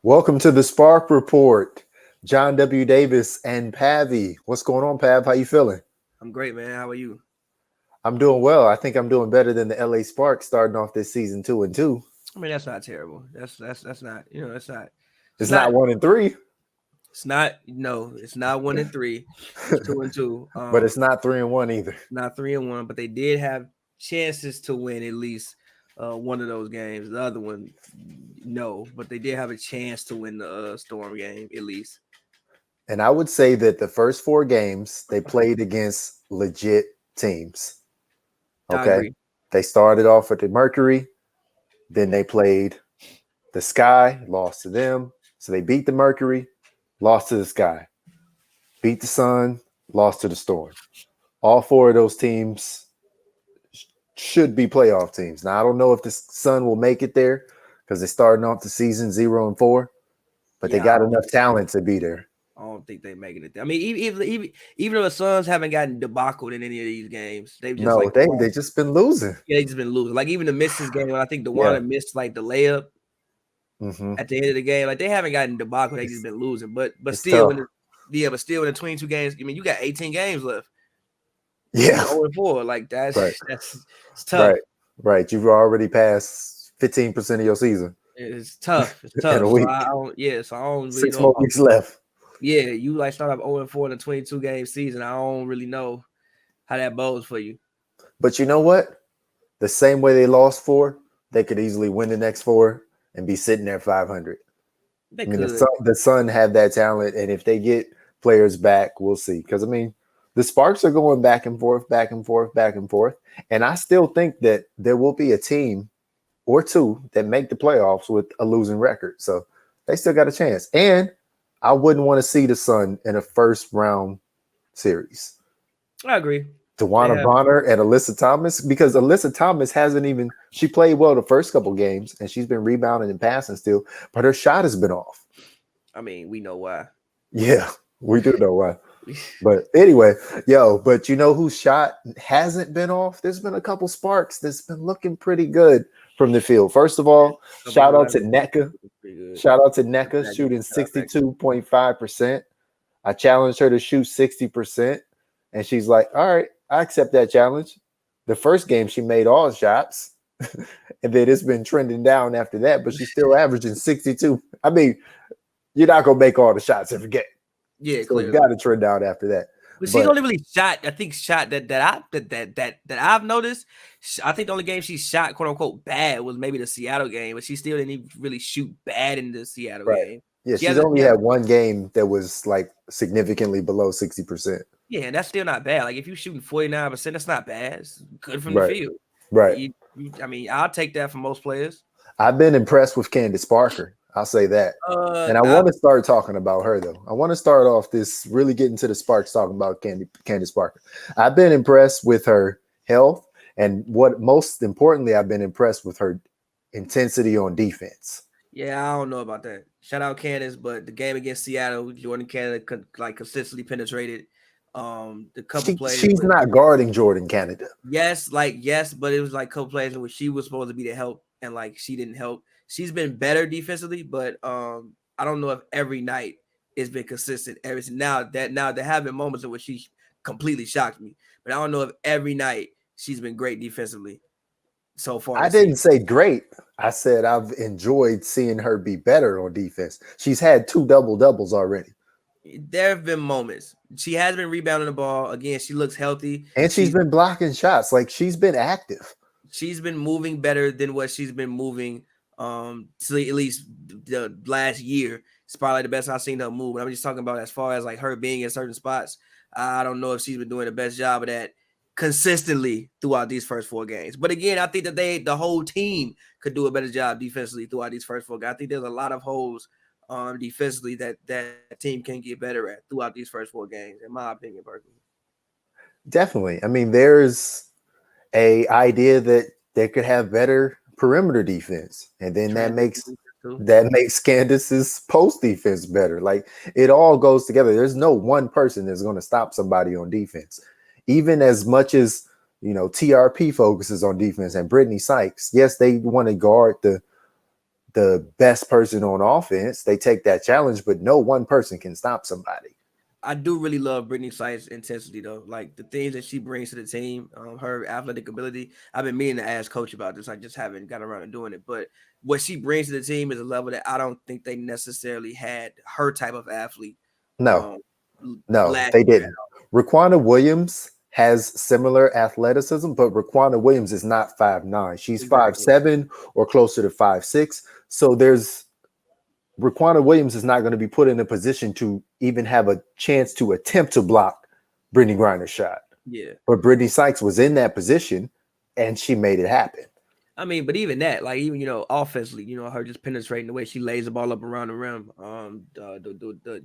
Welcome to the Spark Report. John W. Davis and Pavi. What's going on, Pav? How you feeling? I'm great, man. How are you? I'm doing well. I think I'm doing better than the LA Sparks starting off this season 2-2. I mean, that's not terrible. That's not. That's not. It's It's not. not 1-3, It's not. No, it's not 1-3. It's 2-2. but it's not 3-1 either. Not 3-1. But they did have chances to win at least one of those games. The other one, no. But they did have a chance to win the Storm game at least. And I would say that the first 4 games they played against legit teams. Okay. They started off with the Mercury, then they played the Sky, lost to them. So they beat the Mercury, lost to the Sky, beat the Sun, lost to the Storm. All 4 of those teams should be playoff teams. Now, I don't know if the Sun will make it there because they're starting off the season 0-4, but they got enough talent to be there. I don't think they're making it there. I mean, even though the Suns haven't gotten debacled in any of these games, they've just they just been losing. Yeah, they just been losing. Like even the misses game, when I think DeWanna missed like the layup at the end of the game. Like they haven't gotten debacle. They just been losing. But still, in the 22 games, I mean, you got 18 games left. Yeah, 0-4. Like that's it's tough. Right. You've already passed 15% of your season. It's tough. It's tough. In a week. So I don't really 6 know more weeks left. Yeah, you like start off 0-4 in a 22 game season. I don't really know how that bodes for you. But you know what? The same way they lost 4, they could easily win the next 4 and be sitting there 500. They could. The Sun have that talent, and if they get players back, we'll see. Because I mean, the Sparks are going back and forth, and I still think that there will be a team or 2 that make the playoffs with a losing record. So they still got a chance. And I wouldn't want to see the Sun in a first round series. I agree. DeWanna Bonner and Alyssa Thomas, because Alyssa Thomas she played well the first couple games and she's been rebounding and passing still, but her shot has been off. I mean, we know why. Yeah, we do know why. But anyway, but you know whose shot hasn't been off? There's been a couple Sparks that's been looking pretty good from the field. First of all, shout out to Nneka. Shooting 62.5%. I challenged her to shoot 60%. And she's like, all right, I accept that challenge. The first game, she made all shots. And then it's been trending down after that, but she's still averaging 62. I mean, you're not going to make all the shots every game. Yeah, so you got to trend down after that. But she's only really shot, I think, that I've noticed. I think the only game she shot, quote unquote, bad was maybe the Seattle game, but she still didn't even really shoot bad in the Seattle game. Yeah, she's only had one game that was like significantly below 60%. Yeah, and that's still not bad. Like if you're shooting 49%, that's not bad. It's good from the field. Right. I mean, I'll take that from most players. I've been impressed with Candace Parker. I'll say that. And I want to start talking about her, though. I want to start off this, really getting to the Sparks, talking about Candace Parker. I've been impressed with her health. And what most importantly, I've been impressed with her intensity on defense. Yeah, I don't know about that. Shout out Candace, but the game against Seattle, Jordan Canada consistently penetrated. The couple plays she's not guarding Jordan Canada. Yes, but it was like couple plays where she was supposed to be the help and like she didn't help. She's been better defensively, but I don't know if every night it's been consistent. Now there have been moments in which she completely shocked me, but I don't know if every night she's been great defensively so far. I didn't say great. I said I've enjoyed seeing her be better on defense. She's had 2 double-doubles already. There have been moments. She has been rebounding the ball. Again, she looks healthy. And she's been blocking shots. Like, she's been active. She's been moving better than what she's been moving to at least the last year. It's probably the best I've seen her move. I'm just talking about as far as like her being in certain spots. I don't know if she's been doing the best job of that consistently throughout these first 4 games. But again, I think that the whole team could do a better job defensively throughout these first 4 games. I think there's a lot of holes defensively that team can get better at throughout these first 4 games, in my opinion, personally. Definitely. I mean, there's a idea that they could have better perimeter defense, and then that makes Candace's post defense better. Like, it all goes together. There's no one person that's going to stop somebody on defense. Even as much as, TRP focuses on defense and Brittany Sykes, yes, they want to guard the best person on offense. They take that challenge, but no one person can stop somebody. I do really love Brittany Sykes' intensity though. Like the things that she brings to the team, her athletic ability. I've been meaning to ask coach about this. I just haven't got around to doing it. But what she brings to the team is a level that I don't think they necessarily had her type of athlete. No, Um, no, last they year. didn't. Raquana Williams has similar athleticism, but Raquana Williams is not 5'9". She's Exactly. 5'7" or closer to 5'6". So there's Raquana Williams is not going to be put in a position to even have a chance to attempt to block Brittany Griner's shot. Yeah. But Brittany Sykes was in that position and she made it happen. I mean, but even that, like even offensively, her just penetrating the way she lays the ball up around the rim.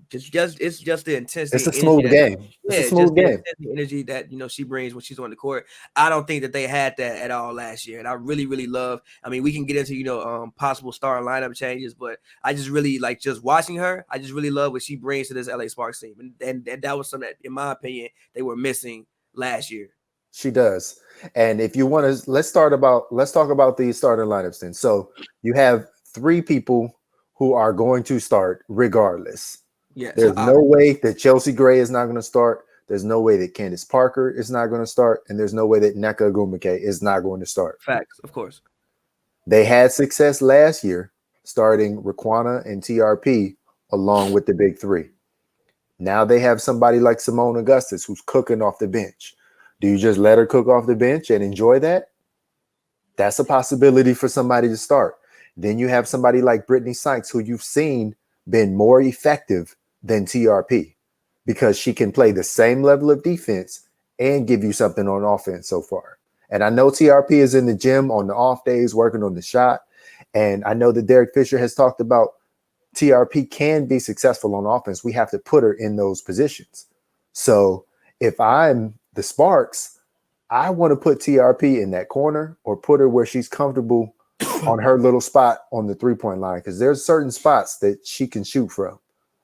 Just it's just the intensity It's a and energy smooth that game. It's a just smooth the game. intensity and energy that she brings when she's on the court. I don't think that they had that at all last year, and I really really love. I mean, we can get into possible star lineup changes, but I just really like just watching her. I just really love what she brings to this LA Sparks team, and that was something that, in my opinion, they were missing last year. She does. And if you want to, let's talk about the starting lineups then. So you have 3 people who are going to start regardless. Yes, There's no way that Chelsea Gray is not going to start. There's no way that Candace Parker is not going to start. And there's no way that Nneka Ogwumike is not going to start. Facts, of course. They had success last year starting Raquana and TRP along with the big 3. Now they have somebody like Simone Augustus who's cooking off the bench. Do you just let her cook off the bench and enjoy that? That's a possibility for somebody to start. Then you have somebody like Brittany Sykes, who you've seen been more effective than TRP because she can play the same level of defense and give you something on offense so far. And I know TRP is in the gym on the off days working on the shot. And I know that Derek Fisher has talked about TRP can be successful on offense. We have to put her in those positions. So if I'm the Sparks, I want to put TRP in that corner or put her where she's comfortable on her little spot on the 3-point line, because there's certain spots that she can shoot from.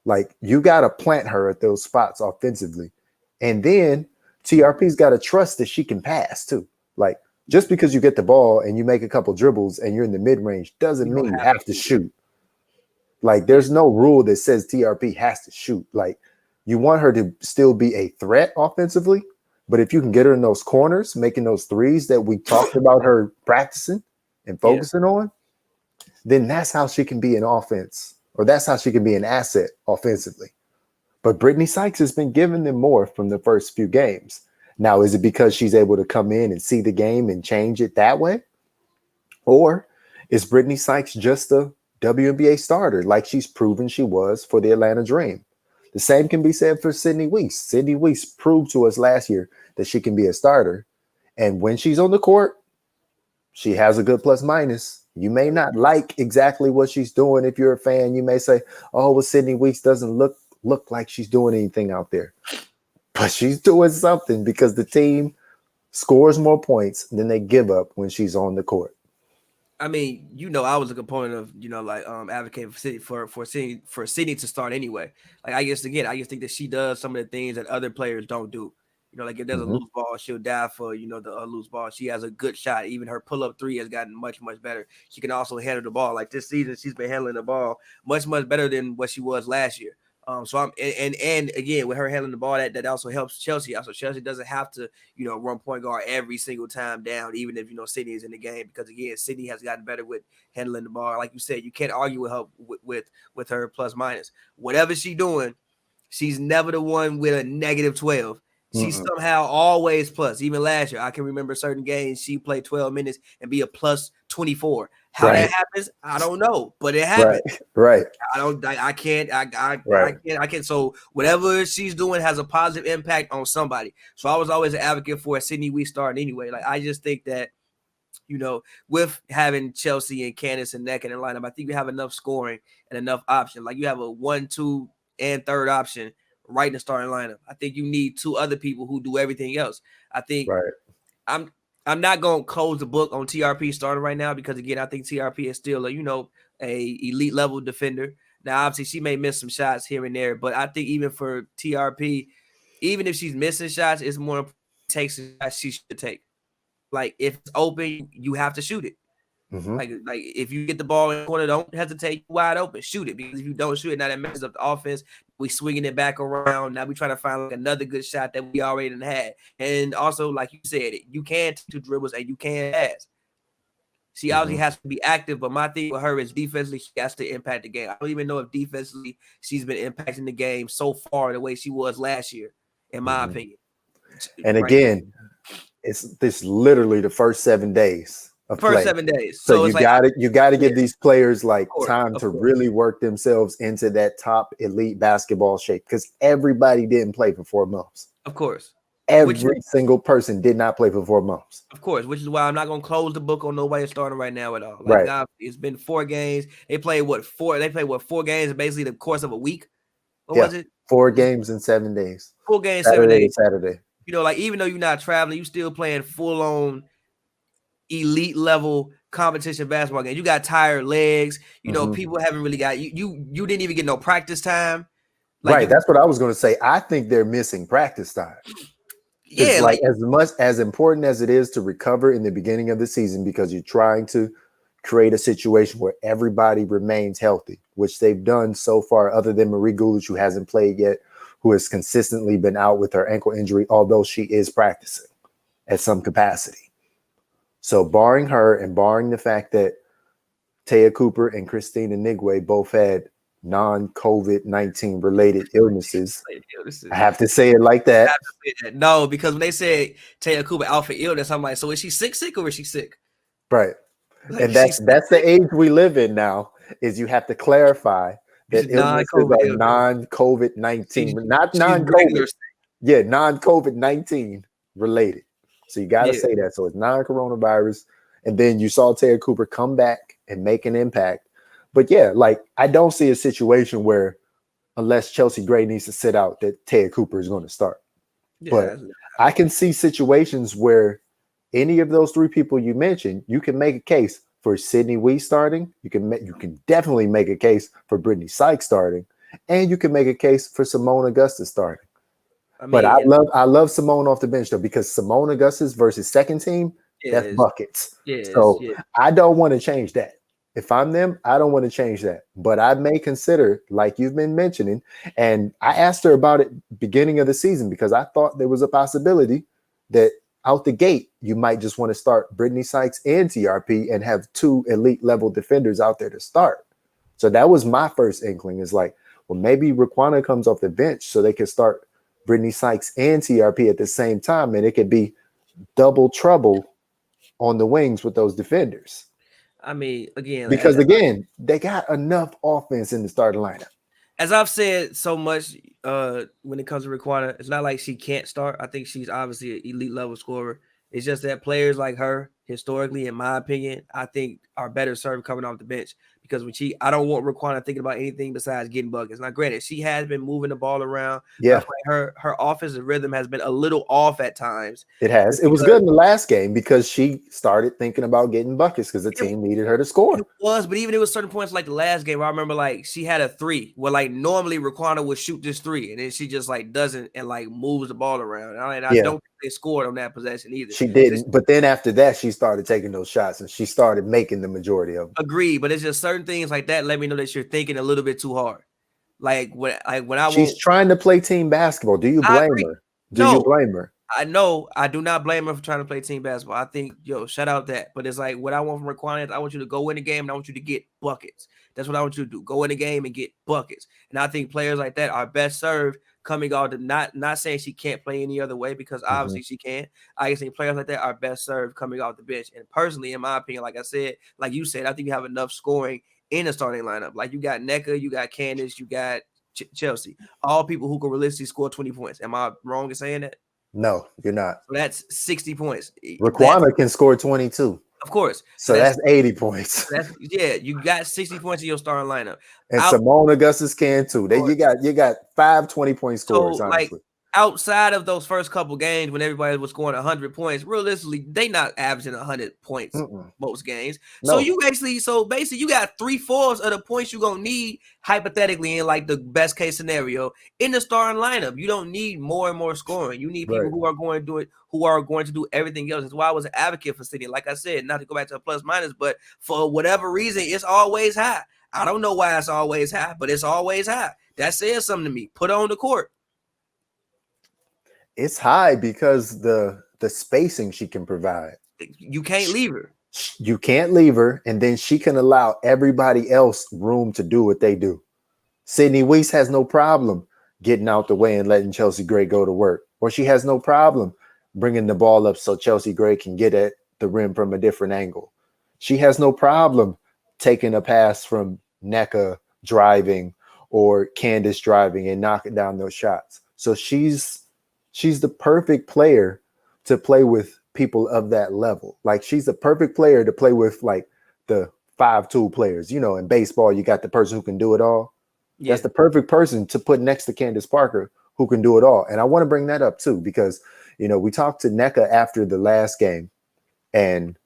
Like, you got to plant her at those spots offensively. And then TRP's got to trust that she can pass too. Like, just because you get the ball and you make a couple dribbles and you're in the mid-range doesn't mean you have to shoot. Like, there's no rule that says TRP has to shoot. Like, you want her to still be a threat offensively, but if you can get her in those corners, making those threes that we talked about her practicing and focusing on, then that's how she can be an offense, or that's how she can be an asset offensively. But Brittany Sykes has been giving them more from the first few games. Now, is it because she's able to come in and see the game and change it that way? Or is Brittany Sykes just a WNBA starter like she's proven she was for the Atlanta Dream? The same can be said for Sydney Weeks. Sydney Weeks proved to us last year that she can be a starter. And when she's on the court, she has a good plus minus. You may not like exactly what she's doing. If you're a fan, you may say, oh, well, Sydney Weeks doesn't look like she's doing anything out there. But she's doing something because the team scores more points than they give up when she's on the court. I mean, I was a component of, advocating for Sydney to start anyway. Like, I just think that she does some of the things that other players don't do. Like if there's a loose ball, she'll die for, the loose ball. She has a good shot. Even her pull-up 3 has gotten much, much better. She can also handle the ball. Like this season, she's been handling the ball much, much better than what she was last year. So I'm and again with her handling the ball, that also helps Chelsea. Also, Chelsea doesn't have to run point guard every single time down, even if Sydney is in the game, because again Sydney has gotten better with handling the ball. Like you said, you can't argue with her with her plus minus. Whatever she's doing, she's never the one with a negative 12. She's somehow always plus. Even last year, I can remember certain games she played 12 minutes and be a plus 24. How that happens, I don't know, but it happened. Right. I can't. So whatever she's doing has a positive impact on somebody. So I was always an advocate for a Sydney Weeks starting anyway. Like I just think that, with having Chelsea and Candace and Nneka in the lineup, I think you have enough scoring and enough option. Like you have a 1, 2, and third option right in the starting lineup. I think you need 2 other people who do everything else. I think I'm not going to close the book on TRP starting right now because, again, I think TRP is still a elite level defender. Now, obviously, she may miss some shots here and there, but I think even for TRP, even if she's missing shots, it's more important to take some shots she should take. Like, if it's open, you have to shoot it. Like if you get the ball in the corner, don't hesitate, wide open, shoot it. Because if you don't shoot it, now that messes up the offense. We swinging it back around. Now we trying to find like another good shot that we already had. And also, like you said, you can take 2 dribbles and you can pass. She obviously has to be active, but my thing with her is defensively, she has to impact the game. I don't even know if defensively she's been impacting the game so far the way she was last year, in my opinion. And again, it's this literally the first 7 days of play. 7 days. So you got to give these players like time to really work themselves into that top elite basketball shape, because everybody didn't play for 4 months. Of course. Every single person did not play for 4 months. Of course, which is why I'm not going to close the book on nobody starting right now at all. Like, now, it's been 4 games. They played 4 games in basically the course of a week. What was it? 4 games in 7 days. 4 games, Saturday 7 days. Saturday. You know, like even though you're not traveling, you still playing full-on elite level competition basketball game. You got tired legs. You know, people haven't really got you didn't even get no practice time. Like, that's what I was going to say. I think they're missing practice time. Yeah, like as important as it is to recover in the beginning of the season, because you're trying to create a situation where everybody remains healthy, which they've done so far, other than Marie Gulich, who hasn't played yet, who has consistently been out with her ankle injury, although she is practicing at some capacity. So barring her and barring the fact that Taya Cooper and Christina Nigwe both had non-COVID-19 related illnesses. I have to say it like that. No, because when they said Taya Cooper out for illness, I'm like, so is she sick or is she sick? Right. Like, and that's the age we live in now, is you have to clarify that illnesses are non-COVID-19, not non-COVID. Yeah, non-COVID-19 related. So you got to say that. So it's non-coronavirus. And then you saw Taya Cooper come back and make an impact. But yeah, like, I don't see a situation where, unless Chelsea Gray needs to sit out, that Taya Cooper is going to start. But I can see situations where any of those 3 people you mentioned, you can make a case for Sydney Wee starting. You can definitely make a case for Brittany Sykes starting, and you can make a case for Simone Augustus starting. But I love Simone off the bench though, because Simone Augustus versus second team, that's buckets. I don't want to change that. If I'm them, I don't want to change that. But I may consider, like you've been mentioning, and I asked her about it beginning of the season, because I thought there was a possibility that out the gate, you might just want to start Brittany Sykes and TRP and have 2 elite level defenders out there to start. So that was my first inkling, is like, well, maybe Raquana comes off the bench so they can start Brittany Sykes and TRP at the same time, and it could be double trouble on the wings with those defenders. I mean, again, because they got enough offense in the starting lineup. As I've said so much, when it comes to Raquana, it's not like she can't start. I think she's obviously an elite level scorer. It's just that players like her, historically, in my opinion, I think are better served coming off the bench, because when I don't want Raquana thinking about anything besides getting buckets. Now, granted, she has been moving the ball around. Yeah, her offensive rhythm has been a little off at times. It has. It was good in the last game because she started thinking about getting buckets because the team needed her to score. It was, but even there was certain points like the last game where I remember like she had a 3 where like normally Raquana would shoot this 3 and then she just like doesn't and like moves the ball around. And I don't think they scored on that possession either. She didn't, but then after that she started taking those shots and she started making the majority of them. Agreed, but it's just certain things like that let me know that you're thinking a little bit too hard. She's trying to play team basketball. Do you blame her? Do you blame her? I know I do not blame her for trying to play team basketball. I think, shout out that. But it's like what I want from Raquana is I want you to go in the game and I want you to get buckets. That's what I want you to do. Go in the game and get buckets. And I think players like that are best served coming out. Not saying she can't play any other way, because obviously she can. I think players like that are best served coming off the bench. And personally, in my opinion, like I said, like you said, I think you have enough scoring in the starting lineup. Like you got NECA, you got Candace, you got Chelsea. All people who can realistically score 20 points. Am I wrong in saying that? No, you're not. So that's 60 points. Raquana can score 22. Of course. So that's 80 points. You got 60 points in your starting lineup. And Simone Augustus can too. You got 5 20-point scorers, honestly. outside of those first couple games when everybody was scoring 100 points, realistically, they not averaging 100 points most games. So No. basically you got 3/4 of the points you're gonna need hypothetically in like the best case scenario in the starting lineup. You don't need more and more scoring. You need people who are going to do it, who are going to do everything else. That's why I was an advocate for City. Like I said, not to go back to a plus minus, but for whatever reason, it's always high. I don't know why it's always high, but it's always high. That says something to me. Put on the court. It's high because the spacing she can provide. You can't leave her. You can't leave her, and then she can allow everybody else room to do what they do. Sydney Weiss has no problem getting out the way and letting Chelsea Gray go to work, or she has no problem bringing the ball up so Chelsea Gray can get at the rim from a different angle. She has no problem taking a pass from NECA driving or Candace driving and knocking down those shots. So she's the perfect player to play with people of that level. Like, she's the perfect player to play with, like the 5-tool players. You know, in baseball, you got the person who can do it all. Yeah. That's the perfect person to put next to Candace Parker, who can do it all. And I want to bring that up too, because, you know, we talked to NECA after the last game, and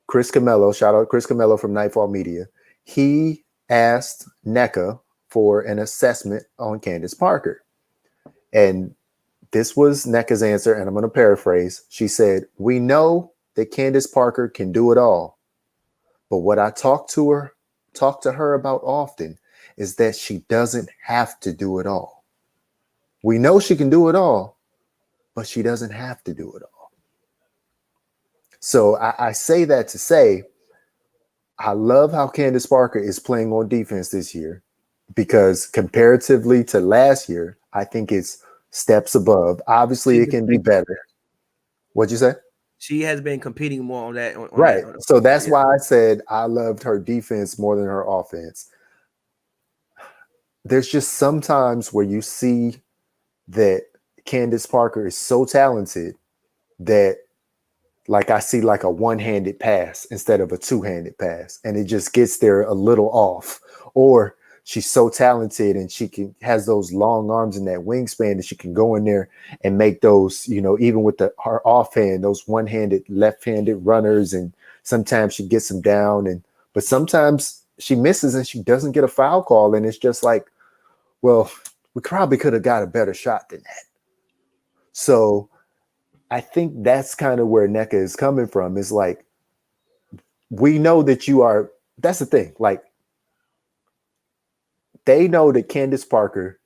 Chris Camello, shout out Chris Camello from Nightfall Media, he asked NECA for an assessment on Candace Parker. And this was NECA's answer, and I'm going to paraphrase. She said, "We know that Candace Parker can do it all, but what I talk to her about often is that she doesn't have to do it all. We know she can do it all, but she doesn't have to do it all." So I say that to say, I love how Candace Parker is playing on defense this year, because comparatively to last year, I think it's steps above. Obviously, it can be better. What'd you say? She has been competing more on that. Right. So that's why I said I loved her defense more than her offense. There's just sometimes where you see that Candace Parker is so talented that, like, I see like a one-handed pass instead of a two-handed pass, and it just gets there a little off. Or she's so talented and she has those long arms and that wingspan that she can go in there and make those, you know, even with her offhand, those one-handed, left-handed runners. And sometimes she gets them down, but sometimes she misses and she doesn't get a foul call. And it's just like, well, we probably could have got a better shot than that. So I think that's kind of where NECA is coming from. Is like, we know that you are, that's the thing. Like, they know that Candace Parker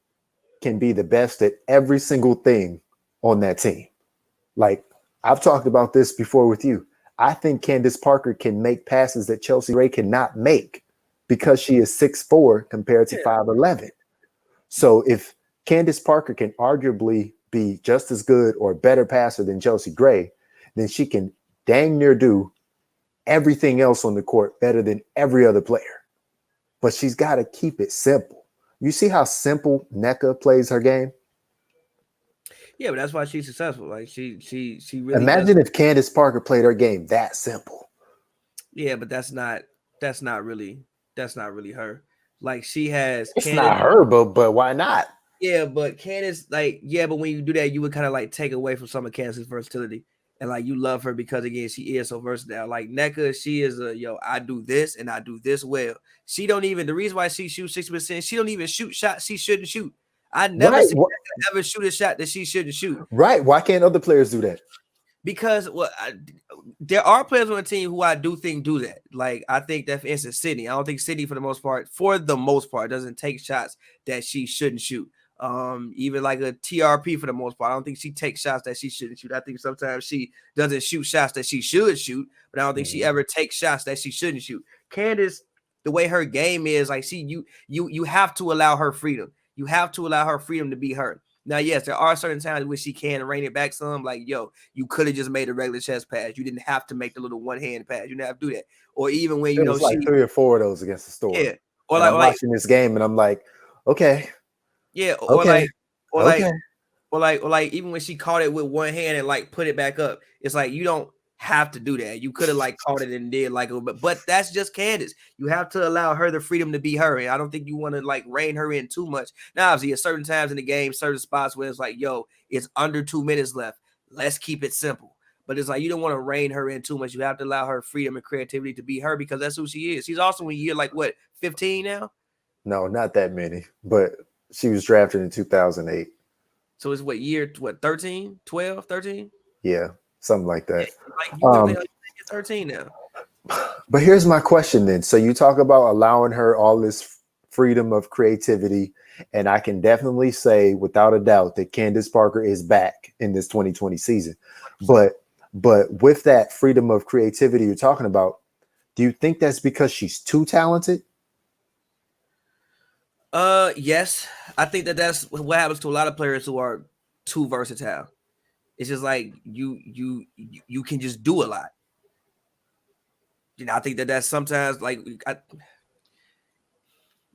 can be the best at every single thing on that team. Like, I've talked about this before with you. I think Candace Parker can make passes that Chelsea Gray cannot make because she is 6'4" compared to 5'11". So if Candace Parker can arguably be just as good or better passer than Chelsea Gray, then she can dang near do everything else on the court better than every other player. But she's got to keep it simple. You see how simple NECA plays her game? Yeah, but that's why she's successful. Like, she really imagine if Candace Parker played her game that simple. Yeah, but that's not really her. Like, she has. It's not her, but why not? Yeah, but Candace, like, yeah, but when you do that, you would kind of like take away from some of Candace's versatility. And like, you love her because, again, she is so versatile. Like, NECA, she is I do this and I do this well. She don't even, the reason why she shoots 60%, she don't even shoot shots she shouldn't shoot. I never seen NECA ever shoot a shot that she shouldn't shoot. Right. Why can't other players do that? Because there are players on the team who I do think do that. Like, I think that, for instance, Sydney. I don't think Sydney, for the most part, doesn't take shots that she shouldn't shoot. Even like a TRP, for the most part, I don't think she takes shots that she shouldn't shoot. I think sometimes she doesn't shoot shots that she should shoot, but I don't think she ever takes shots that she shouldn't shoot. Candace, the way her game is, like, you have to allow her freedom. You have to allow her freedom to be her. Now, yes, there are certain times where she can rein it back some. Like, yo, you could have just made a regular chest pass. You didn't have to make the little one-hand pass. You didn't have to do that. Or even when, you know, like 3 or 4 of those against the Storm. Yeah. Or like, I'm watching this game and I'm like, okay. Yeah. Or like even when she caught it with one hand and like put it back up, it's like, you don't, have to do that. You could have like caught it and did like, but that's just Candace. You have to allow her the freedom to be her. And I don't think you want to like rein her in too much. Now, obviously, at certain times in the game, certain spots where it's like, yo, it's under 2 minutes left. Let's keep it simple. But it's like you don't want to rein her in too much. You have to allow her freedom and creativity to be her because that's who she is. She's also in year like what, 15 now? No, not that many, but she was drafted in 2008. So it's what year, 13, 12, 13? Yeah, something like that. Like you're 13 now. But here's my question then. So you talk about allowing her all this freedom of creativity, and I can definitely say without a doubt that Candace Parker is back in this 2020 season. But with that freedom of creativity you're talking about, do you think that's because she's too talented? Yes. I think that's what happens to a lot of players who are too versatile. It's just like you can just do a lot. You know, I think that's sometimes like I'm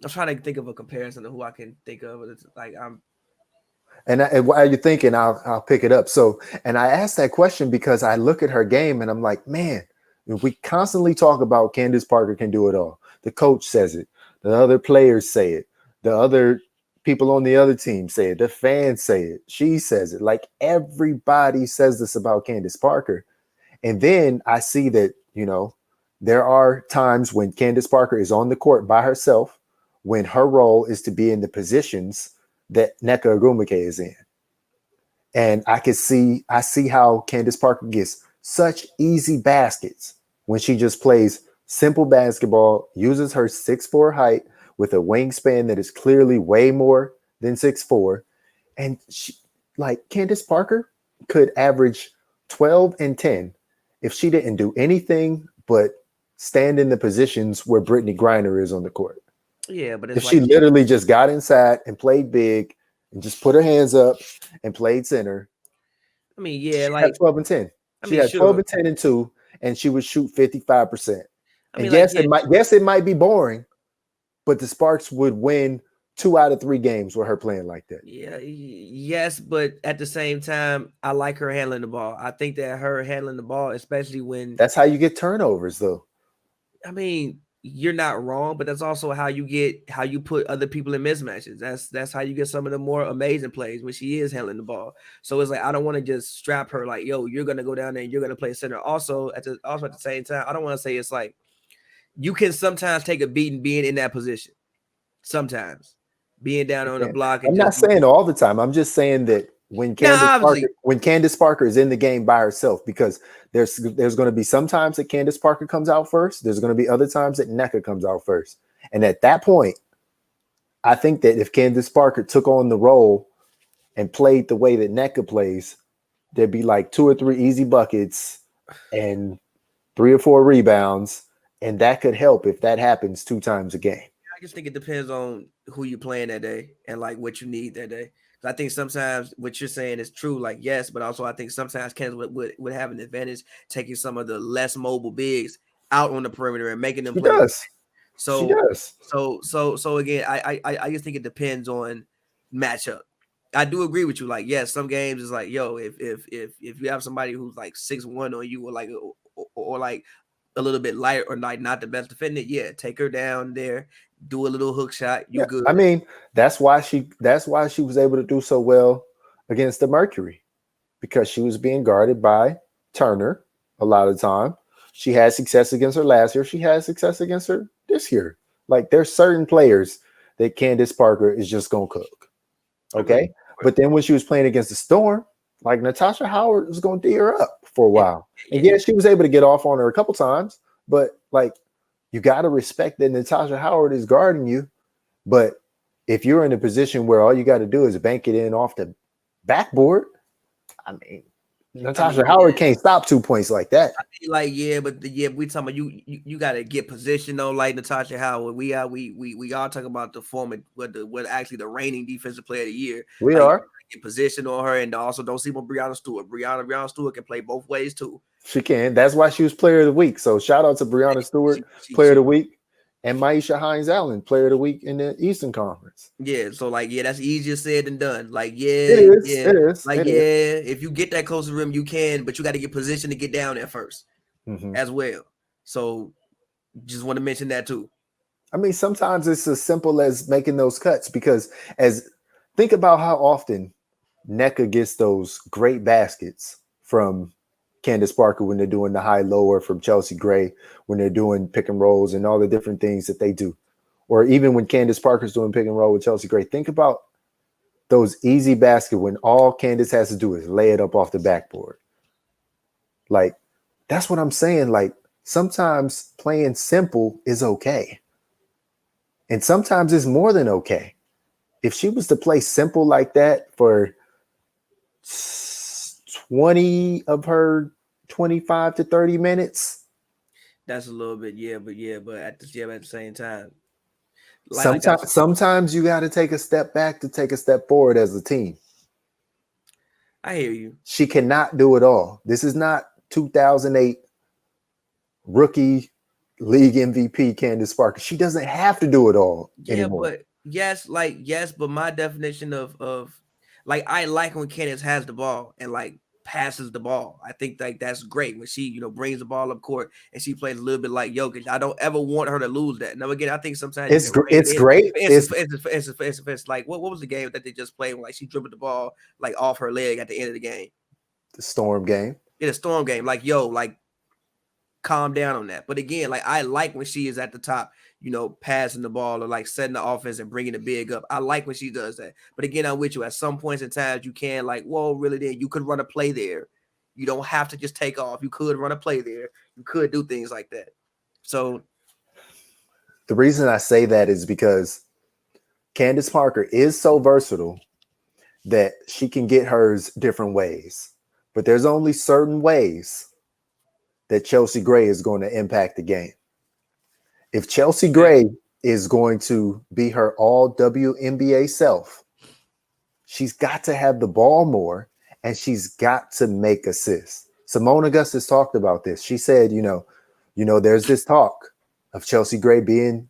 trying to think of a comparison to who I can think of. It's like And while you're thinking, I'll pick it up. So, and I asked that question because I look at her game and I'm like, man, we constantly talk about Candace Parker can do it all. The coach says it. The other players say it. The other people on the other team say it. The fans say it. She says it. Like everybody says this about Candace Parker. And then I see that, you know, there are times when Candace Parker is on the court by herself, when her role is to be in the positions that Nneka Ogwumike is in. And I see how Candace Parker gets such easy baskets when she just plays simple basketball, uses her 6'4" height with a wingspan that is clearly way more than 6'4". And she, like Candace Parker could average 12 and 10 if she didn't do anything but stand in the positions where Brittany Griner is on the court. Yeah, but if she literally just got inside and played big and just put her hands up and played center. I mean, yeah, she like had 12 and 10. She had 12 and 10 and 2, and she would shoot 55%. And yes, it might be boring, but the Sparks would win 2 out of 3 games with her playing like that. Yeah, yes, but at the same time, I like her handling the ball. I think that her handling the ball, especially when that's how you get turnovers, though. I mean, you're not wrong, but that's also how you put other people in mismatches. That's how you get some of the more amazing plays when she is handling the ball. So it's like I don't want to just strap her like, yo, you're gonna go down there and you're gonna play center. Also at the same time, I don't want to say it's like you can sometimes take a beating being in that position. Sometimes being down on the block. I'm not saying all the time. I'm just saying that when Candace Parker is in the game by herself, because there's going to be some times that Candace Parker comes out first. There's going to be other times that Nneka comes out first. And at that point, I think that if Candace Parker took on the role and played the way that Nneka plays, there'd be like 2 or 3 easy buckets and 3 or 4 rebounds. And that could help if that happens 2 times a game. I just think it depends on who you're playing that day and like what you need that day. I think sometimes what you're saying is true, like yes, but also I think sometimes Candace would have an advantage taking some of the less mobile bigs out on the perimeter and making them play. She does. So again, I just think it depends on matchup. I do agree with you. Like yes, some games is like yo, if you have somebody who's like 6'1" on you or like a little bit light or like not the best defender, yeah, take her down there, do a little hook shot. You good. I mean, that's why she was able to do so well against the Mercury, because she was being guarded by Turner a lot of the time. She had success against her last year. She had success against her this year. Like there's certain players that Candace Parker is just gonna cook. Okay. But then when she was playing against the Storm, like Natasha Howard was gonna D her up for a while. And yeah, she was able to get off on her a couple times, but like you got to respect that Natasha Howard is guarding you. But if you're in a position where all you got to do is bank it in off the backboard, I mean, Natasha Howard can't stop 2 points like that. I mean, like we talking about you got to get position though, like Natasha Howard. We all talking about the former what actually the reigning defensive player of the year. We are get position on her, and also don't sleep on Breanna Stewart. Breanna Stewart can play both ways too. She can. That's why she was player of the week. So shout out to Breanna Stewart, player of the week. and Maisha Hines-Allen, Player of the Week in the Eastern Conference. Yeah, so like, yeah, that's easier said than done. Like, It is. yeah, It is. like, It yeah, is. if you get that close to the rim, you can, but you got to get position to get down there first as well. So just want to mention that too. I mean, sometimes it's as simple as making those cuts because think about how often NECA gets those great baskets from Candace Parker when they're doing the high lower, from Chelsea Gray when they're doing pick and rolls and all the different things that they do. Or even when Candace Parker's doing pick and roll with Chelsea Gray. Think about those easy baskets when all Candace has to do is lay it up off the backboard. Like, that's what I'm saying. Like, sometimes playing simple is okay. And sometimes it's more than okay. If she was to play simple like that for 20 of her 25 to 30 minutes, that's a little bit, but at the same time, sometimes you got to take a step back to take a step forward as a team. I hear you. She cannot do it all. This is not 2008 rookie league MVP Candace Parker. She doesn't have to do it all anymore. But yes, but my definition of like, I like when Candace has the ball and like passes the ball. I think like that's great when she, brings the ball up court and she plays a little bit like Jokic. I don't ever want her to lose that. Now again, I think sometimes it's great. It's like what was the game that they just played when like she dribbled the ball like off her leg at the end of the game? The Storm game. Yeah, the Storm game. Like, like, calm down on that. But again, like, I like when she is at the top, passing the ball or like setting the offense and bringing the big up. I like when she does that. But again, I'm with you. At some points in times, you can like, whoa, really? Then you could run a play there. You don't have to just take off. You could run a play there. You could do things like that. So the reason I say that is because Candace Parker is so versatile that she can get hers different ways. But there's only certain ways that Chelsea Gray is going to impact the game. If Chelsea Gray is going to be her all WNBA self, she's got to have the ball more and she's got to make assists. Simone Augustus talked about this. She said, there's this talk of Chelsea Gray being,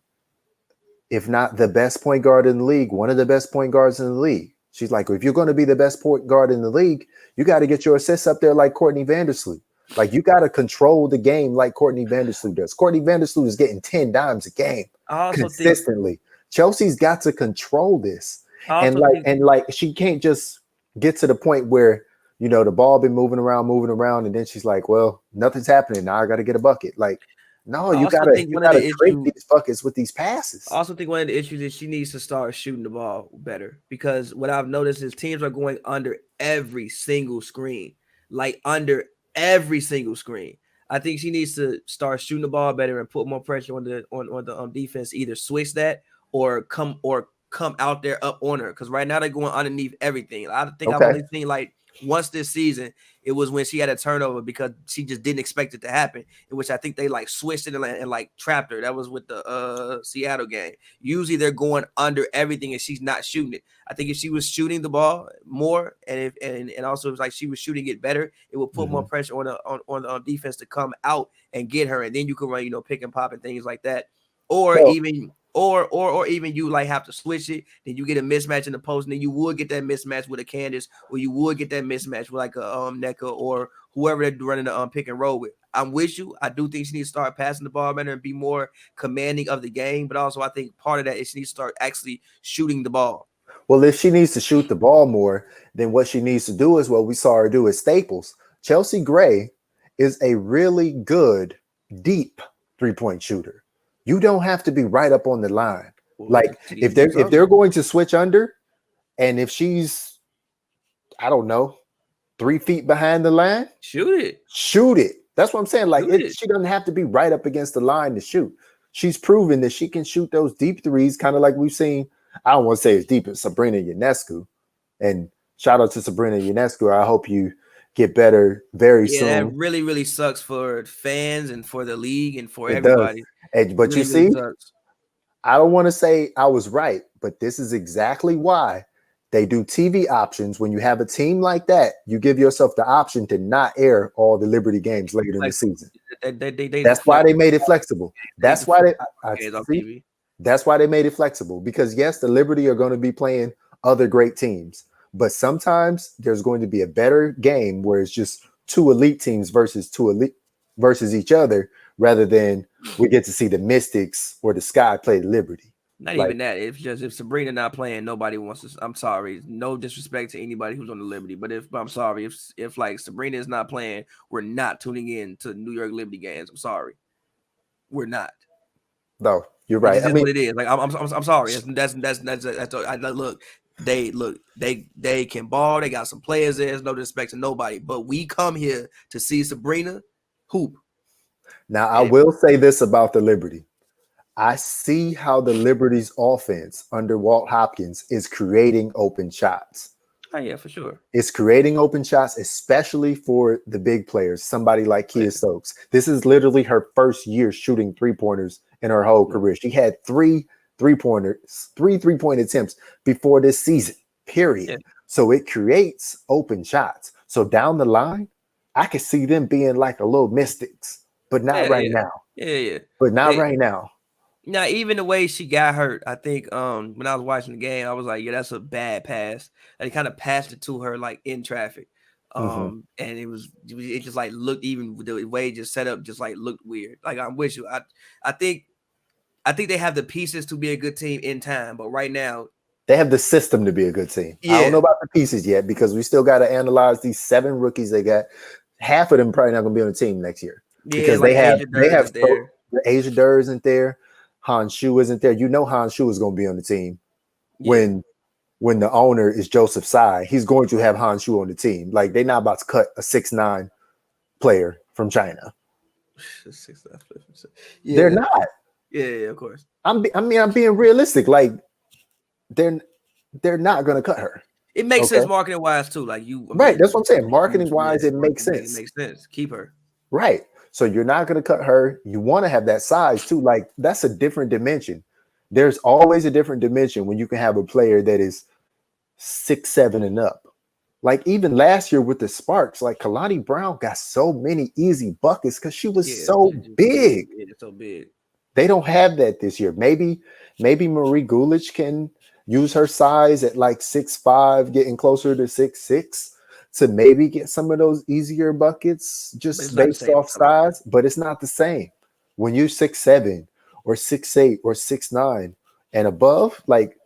if not the best point guard in the league, one of the best point guards in the league. She's like, if you're going to be the best point guard in the league, you got to get your assists up there like Courtney Vandersloot. Like, you got to control the game like Courtney Vandersloot does. Courtney Vandersloot is getting 10 dimes a game consistently. Chelsea's got to control this. And she can't just get to the point where, the ball been moving around, and then she's like, well, nothing's happening. Now I got to get a bucket. Like, no, you gotta create these buckets with these passes. I also think one of the issues is she needs to start shooting the ball better, because what I've noticed is teams are going under every single screen, like under every single screen. I think she needs to start shooting the ball better and put more pressure on the defense. Either switch that or come out there up on her, because right now they're going underneath everything. I think I've only seen like once this season. It was when she had a turnover because she just didn't expect it to happen, in which I think they like switched it and like trapped her. That was with the Seattle game. Usually they're going under everything and she's not shooting it. I think if she was shooting the ball more and also it was like she was shooting it better, it would put more pressure on the defense to come out and get her, and then you can run pick and pop and things like that, or even you like have to switch it, then you get a mismatch in the post, and then you would get that mismatch with a Candace, or you would get that mismatch with like a NECA or whoever they're running the pick and roll with. I'm with you. I do think she needs to start passing the ball better and be more commanding of the game, but also I think part of that is she needs to start actually shooting the ball. Well, if she needs to shoot the ball more, then what she needs to do is what we saw her do at Staples. Chelsea Gray is a really good, deep three-point shooter. You don't have to be right up on the line. Like, if they're going to switch under, and if she's, I don't know, 3 feet behind the line, shoot it. That's what I'm saying. Like, she doesn't have to be right up against the line to shoot. She's proven that she can shoot those deep threes, kind of like we've seen. I don't want to say as deep as Sabrina Ionescu. And shout out to Sabrina Ionescu. I hope you get better very soon. Yeah, that really, really sucks for fans and for the league and for everybody. But really, you see, I don't want to say I was right, but this is exactly why They do TV options. When you have a team like that, you give yourself the option to not air all the Liberty games later in the season. That's why they made it flexible. That's why I see. That's why they made it flexible, because yes, the Liberty are going to be playing other great teams, but sometimes there's going to be a better game where it's just two elite teams versus each other, rather than we get to see the Mystics or the Sky play the Liberty. Not even that. If Sabrina not playing, nobody wants to. I'm sorry, no disrespect to anybody who's on the Liberty, but I'm sorry if like Sabrina is not playing, we're not tuning in to New York Liberty games. I'm sorry, we're not. No, you're right. I mean, what it is. Like I'm sorry. That's look. They can ball. They got some players there. There's no disrespect to nobody. But we come here to see Sabrina hoop. Now, I will say this about the Liberty. I see how the Liberty's offense under Walt Hopkins is creating open shots. Oh, yeah, for sure. It's creating open shots, especially for the big players, somebody like Kia Stokes. This is literally her first year shooting three-pointers in her whole career. She had three three-point attempts before this season, period. Yeah. So it creates open shots. So down the line, I could see them being like a little Mystics, but not right now. Yeah. But not right now. Now, even the way she got hurt, I think when I was watching the game, I was like, yeah, that's a bad pass. And he kind of passed it to her like in traffic. And it just like looked, even the way it just set up, just like looked weird. Like, I'm with you. I think they have the pieces to be a good team in time, but right now they have the system to be a good team. Yeah. I don't know about the pieces yet, because we still got to analyze these 7 rookies they got. Half of them probably not going to be on the team next year, because like they have Asia Durr isn't there. Han Shu isn't there. You know Han Shu is going to be on the team when the owner is Joseph Tsai. He's going to have Han Shu on the team. Like, they're not about to cut a 6'9" player from China. They're not. Yeah, of course. I'm being realistic. Like, they're not going to cut her. It makes sense marketing wise too. Like right. That's what I'm saying. Marketing wise, it makes sense. It makes sense. Keep her. Right. So you're not going to cut her. You want to have that size too. Like, that's a different dimension. There's always a different dimension when you can have a player that is 6'7" and up. Like, even last year with the Sparks, like Kalani Brown got so many easy buckets because she was so big. Yeah, so big. They don't have that this year. Maybe Marie Gulich can use her size at like 6'5", getting closer to 6'6", to maybe get some of those easier buckets just based off size, but it's not the same. When you're 6'7" or 6'8" or 6'9" and above, like,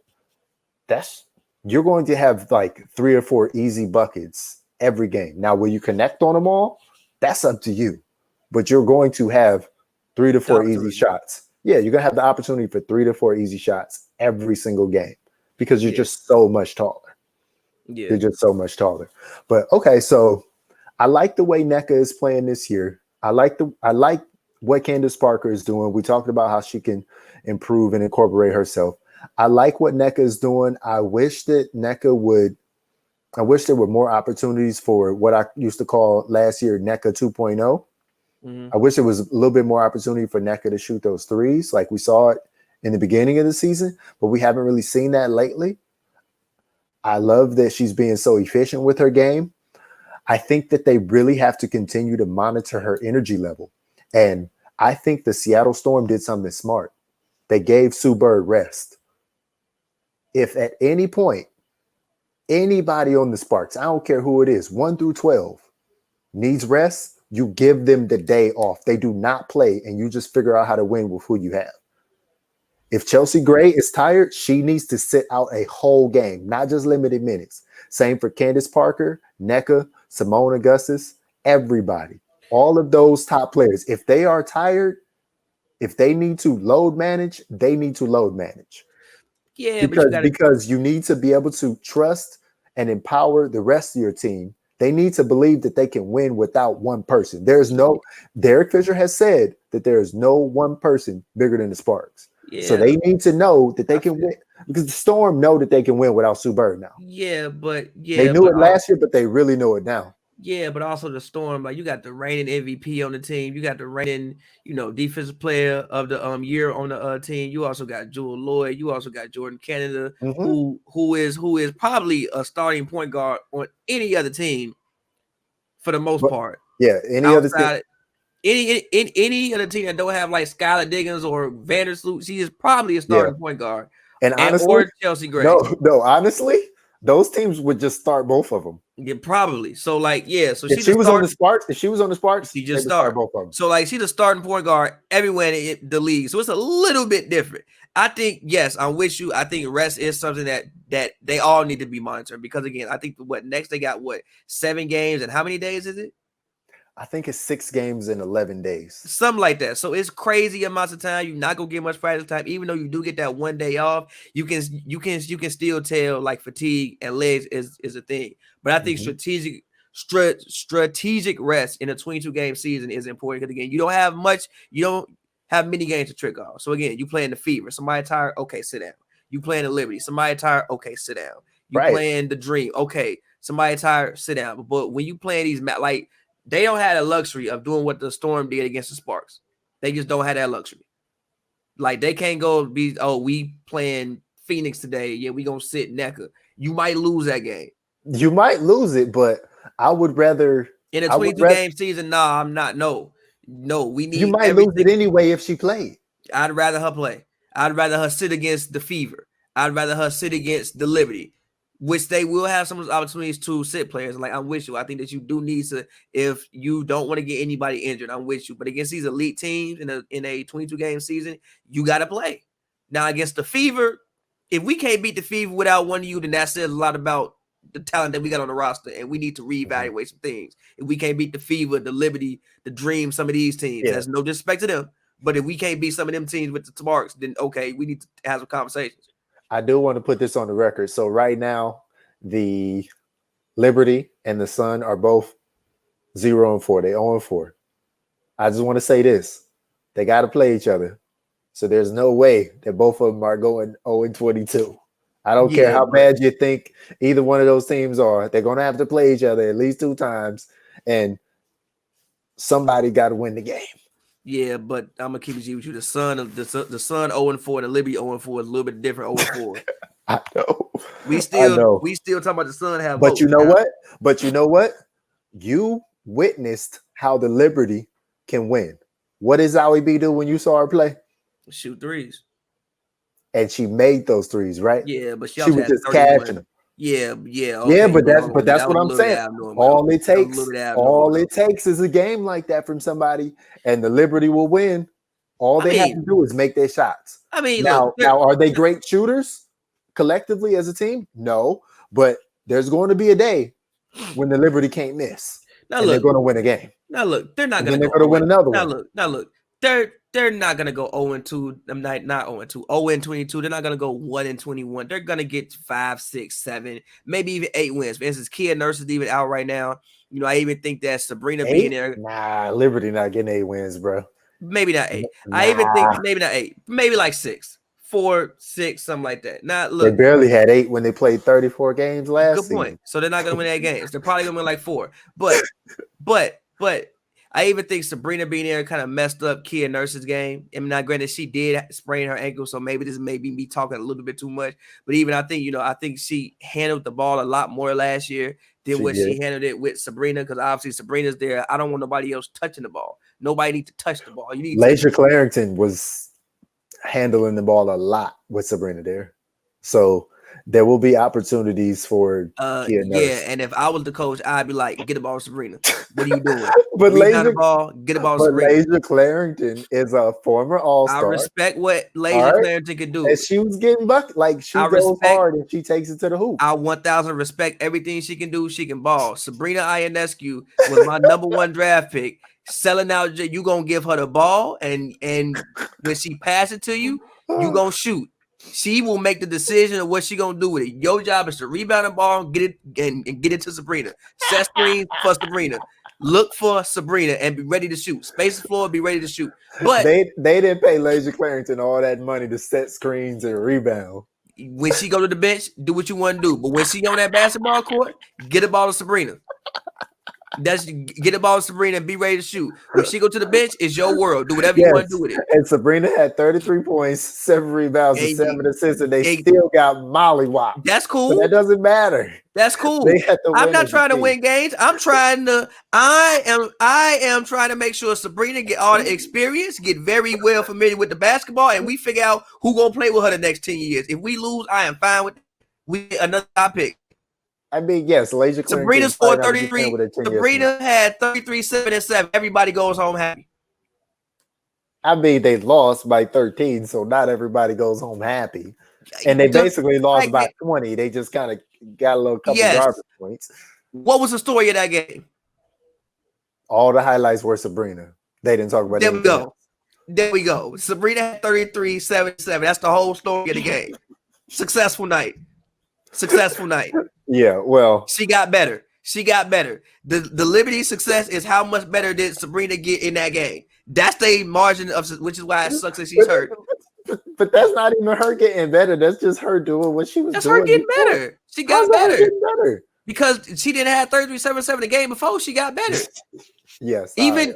you're going to have like 3 or 4 easy buckets every game. Now, will you connect on them all? That's up to you. But you're going to have 3 to 4 easy shots. Yeah, you're going to have the opportunity for 3 to 4 easy shots every single game, because you're just so much taller. Yeah. You're just so much taller. But okay, so I like the way NECA is playing this year. I like what Candace Parker is doing. We talked about how she can improve and incorporate herself. I like what NECA is doing. I wish there were more opportunities for what I used to call last year NECA 2.0. I wish there was a little bit more opportunity for NECA to shoot those threes like we saw it in the beginning of the season, but we haven't really seen that lately. I love that she's being so efficient with her game. I think that they really have to continue to monitor her energy level. And I think the Seattle Storm did something smart. They gave Sue Bird rest. If at any point, anybody on the Sparks, I don't care who it is, 1 through 12, needs rest, you give them the day off. They do not play, and you just figure out how to win with who you have. If Chelsea Gray is tired, she needs to sit out a whole game, not just limited minutes. Same for Candace Parker, NECA, Simone Augustus, everybody. All of those top players. If they are tired, if they need to load manage, they need to load manage. Yeah, because you need to be able to trust and empower the rest of your team. They need to believe that they can win without one person. Derek Fisher has said that there is no one person bigger than the Sparks. Yeah. So they need to know that they can win, because the Storm know that they can win without Sue Bird now. Yeah, but they knew it last year, but they really know it now. Yeah, but also the Storm, like you got the reigning MVP on the team, you got the reigning, defensive player of the year on the team. You also got Jewel Lloyd, you also got Jordan Canada, Mm-hmm. who is probably a starting point guard on any other team for the most But part. yeah, any other team. Outside any other team that don't have like Skylar Diggins or Vandersloot, she is probably a Yeah. starting point guard. And And honestly, or Chelsea Gray. no, honestly, those teams would just start both of them. Yeah, probably. So like, yeah, so If she she just was on the started. Sparks, if she was on the Sparks, She they just would start start. both of them. So like she's a starting point guard everywhere in the league. So it's a little bit different. I think, yes, I'm with you. I think rest is something that they all need to be monitored because again, I think next they got 7 games and how many days is it? I think it's 6 games in 11 days. Something like that. So it's crazy amounts of time. You're not gonna get much practice time, even though you do get that one day off. You can still tell like fatigue and legs is a thing. But I think strategic rest in a 22-game season is important because again, you don't have many games to trick off. So again, you playing the Fever, somebody tired, okay, sit down. You playing the Liberty, somebody tired, okay, sit down. You playing the Dream, okay, somebody tired, sit down. But when you playing these like they don't have the luxury of doing what the Storm did against the Sparks. They just don't have that luxury. Like they can't go we playing Phoenix today. Yeah, we gonna sit NECA. You might lose that game. You might lose it, but I would rather in a 22-game season. Nah, I'm not. No, we need. You might lose it anyway if she played. I'd rather her play. I'd rather her sit against the Fever. I'd rather her sit against the Liberty, which they will have some opportunities to sit players. Like I'm with you. I think that you do need to, if you don't want to get anybody injured, I'm with you. But against these elite teams in a 22-game season, you got to play. Now against the Fever, if we can't beat the Fever without one of you, then that says a lot about the talent that we got on the roster, and we need to reevaluate some things. If we can't beat the Fever, the Liberty, the Dream, some of these teams, there's no disrespect to them. But if we can't beat some of them teams with the Sparks, then okay, we need to have some conversations. I do want to put this on the record. So right now, the Liberty and the Sun are both 0-4. They 0-4. I just want to say this. They got to play each other. So there's no way that both of them are going 0-22. I don't care how bad you think either one of those teams are. They're going to have to play each other at least 2 times. And somebody got to win the game. Yeah, but I'm gonna keep it G with you. The Sun 0-4, the Liberty 0-4 is a little bit different. 0-4. I know. We still talking about the Sun have. But you know what? But you know what? You witnessed how the Liberty can win. What did Zoe B do when you saw her play? Shoot threes. And she made those threes, right? Yeah, but she was just cashing them. Yeah. Okay, yeah, but that's what I'm saying. All it takes is a game like that from somebody, and the Liberty will win. All they have to do is make their shots. I mean, now are they great shooters collectively as a team? No, but there's going to be a day when the Liberty can't miss. They're going to win a game. Now look, they're not going to. They're going to win another one. Now look, they're not gonna go 0-2. I'm not 0-2. 0-22. They're not gonna go 1-21. They're gonna get 5, 6, 7, maybe even 8 wins. For instance, Kia Nurse is even out right now. I even think that Sabrina being there. Nah, Liberty not getting 8 wins, bro. Maybe not 8. Nah. I even think maybe not 8. Maybe like 6, 4, 6, something like that. Now look, they barely had 8 when they played 34 games last season. Good point. So they're not gonna win 8 games. They're probably gonna win like 4. But I even think Sabrina being there kind of messed up Kia Nurse's game. I mean, not granted, she did sprain her ankle, so maybe this may be me talking a little bit too much. But even I think she handled the ball a lot more last year than she handled it with Sabrina, because obviously Sabrina's there. I don't want nobody else touching the ball. Nobody needs to touch the ball. You need Laisha Clarendon was handling the ball a lot with Sabrina there. So there will be opportunities for Kia Nurse. Yeah, and if I was the coach, I'd be like, get the ball to Sabrina. What are you doing? But the ball, get the ball to Sabrina. Laisha Clarendon is a former All-Star. I respect what Laisha Clarendon could do. And she was getting bucked. Like, she goes hard and she takes it to the hoop. I 1,000 respect everything she can do. She can ball. Sabrina Ionescu was my number 1 draft pick. Selling out, you going to give her the ball, and when she pass it to you, you going to shoot. She will make the decision of what she gonna do with it. Your job is to rebound the ball, get it and get it to Sabrina. Set screen for Sabrina. Look for Sabrina and be ready to shoot. Space the floor, be ready to shoot. But they didn't pay Laisha Clarendon all that money to set screens and rebound. When she go to the bench, do what you want to do. But when she on that basketball court, get a ball to Sabrina. That's get the ball, Sabrina, and be ready to shoot. When she go to the bench, it's your world. Do whatever you want to Yes. do with it. And Sabrina had 33 points, 7 rebounds, and 7 assists, and they still got mollywopped. That's cool. But that doesn't matter. That's cool. They had to I'm win not as a trying to team. win games. I am trying to make sure Sabrina get all the experience, get very well familiar with the basketball, and we figure out who gonna play with her the next 10 years. If we lose, I am fine with it. We get another top pick. I mean, yes, Lasia Sabrina scored 33. Sabrina had 33, 7, and 7. Everybody goes home happy. I mean, they lost by 13, so not everybody goes home happy. And they basically lost by 20. They just kind of got a little couple garbage points. What was the story of that game? All the highlights were Sabrina. They didn't talk about There anything we go. else. There we go. Sabrina had 33, 7, 7. That's the whole story of the game. Successful night. Successful night. Yeah, well. She got better. She got better. The Liberty success is how much better did Sabrina get in that game. That's the margin of, which is why it sucks that she's hurt. But that's not even her getting better. That's just her doing what she was doing. That's her getting better. She got better. Because she didn't have 33, 7, 7 the game before. She got better. Yes. Even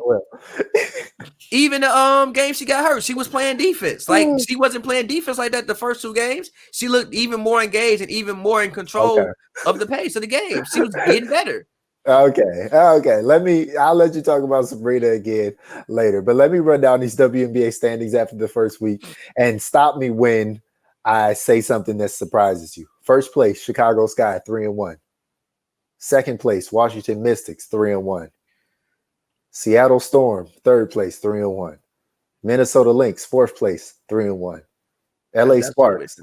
the game she got hurt, she was playing defense. Like she wasn't playing defense like that the first 2 games. She looked even more engaged and even more in control of the pace of the game. She was getting better. Okay. I'll let you talk about Sabrina again later. But let me run down these WNBA standings after the first week and stop me when I say something that surprises you. First place, Chicago Sky, 3-1. Second place, Washington Mystics, 3-1. Seattle Storm, third place, 3-1. Minnesota Lynx, fourth place, 3-1. LA Sparks.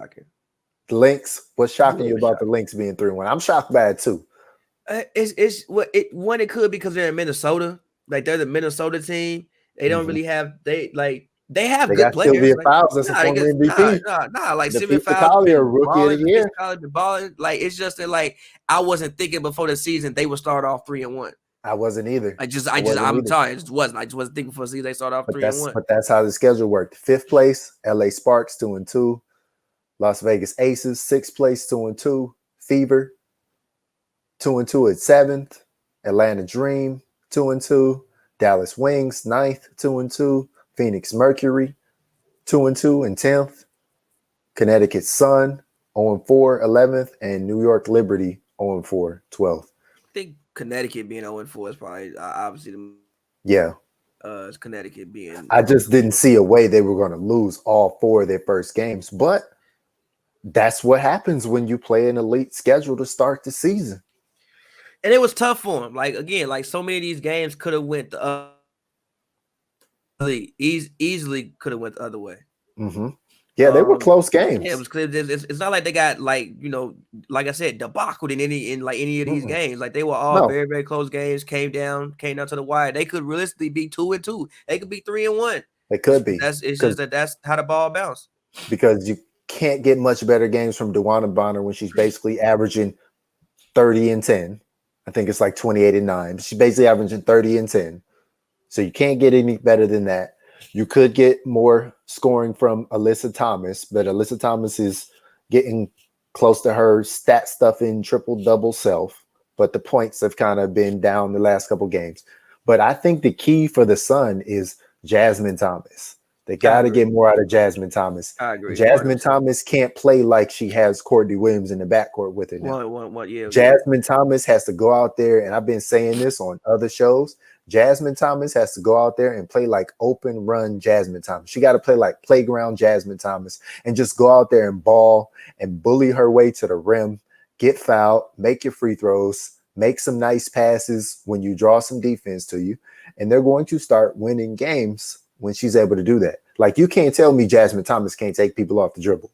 The Lynx, what's shocking you about the Lynx being 3-1? I'm shocked by it too. It could because they're in Minnesota. Like they're the Minnesota team. They don't really have they have good players. Sylvia Fowles, that's a former MVP. Like Sylvia Fowles, a rookie of the year. Like it's just that like I wasn't thinking before the season they would start off 3-1. I wasn't either. I'm sorry, I just wasn't. I just wasn't thinking for the season they start off 3-1. But that's how the schedule worked. Fifth place, LA Sparks, 2-2. Las Vegas Aces, sixth place, 2-2. Fever, 2-2 at seventh. Atlanta Dream, 2-2. Dallas Wings, ninth, 2-2. Phoenix Mercury, 2-2 and 10th. Connecticut Sun, 0-4, 11th. And New York Liberty, 0-4, 12th. I think Connecticut being 0-4 is probably obviously it's Connecticut being. I just didn't see a way they were going to lose all 4 of their first games, but that's what happens when you play an elite schedule to start the season. And it was tough for them. Like again, like so many of these games could have went easily could have went the other way. Mm-hmm. Yeah, they were close games. Yeah, it was clear. It's not like they got like like I said, debacle in any of these games. Like they were all very, very close games. Came down to the wire. They could realistically be 2-2. They could be 3-1. They could be. It's just that's how the ball bounced. Because you can't get much better games from DeWanna Bonner when she's basically averaging 30 and 10. I think it's like 28 and 9. She's basically averaging 30 and 10. So you can't get any better than that. You could get more scoring from Alyssa Thomas, but Alyssa Thomas is getting close to her stat stuffing triple-double self, but the points have kind of been down the last couple games. But I think the key for the Sun is Jasmine Thomas. They got to get more out of Jasmine Thomas. I agree. Jasmine Thomas can't play like she has Courtney Williams in the backcourt with her now. Jasmine Thomas has to go out there, and I've been saying this on other shows. Jasmine Thomas has to go out there and play like open run Jasmine Thomas. She got to play like playground Jasmine Thomas and just go out there and ball and bully her way to the rim, get fouled, make your free throws, make some nice passes when you draw some defense to you. And they're going to start winning games when she's able to do that. Like you can't tell me Jasmine Thomas can't take people off the dribble.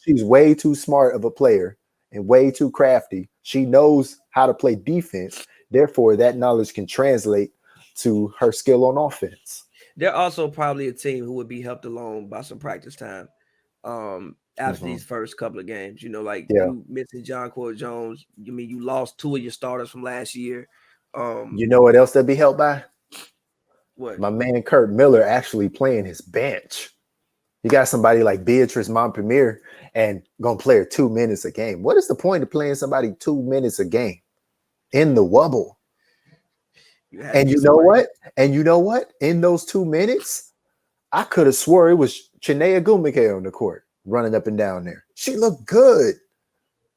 She's way too smart of a player and way too crafty. She knows how to play defense. Therefore, that knowledge can translate to her skill on offense. They're also probably a team who would be helped along by some practice time after these first couple of games. You missing John Core Jones. You lost 2 of your starters from last year. You know what else they'd be helped by? What? My man Kurt Miller actually playing his bench. You got somebody like Beatrice Montpierre and gonna play her 2 minutes a game. What is the point of playing somebody 2 minutes a game? in the wubble. And you know what? And you know what? In those 2 minutes, I could have swore it was Chinea Gumike on the court running up and down there. She looked good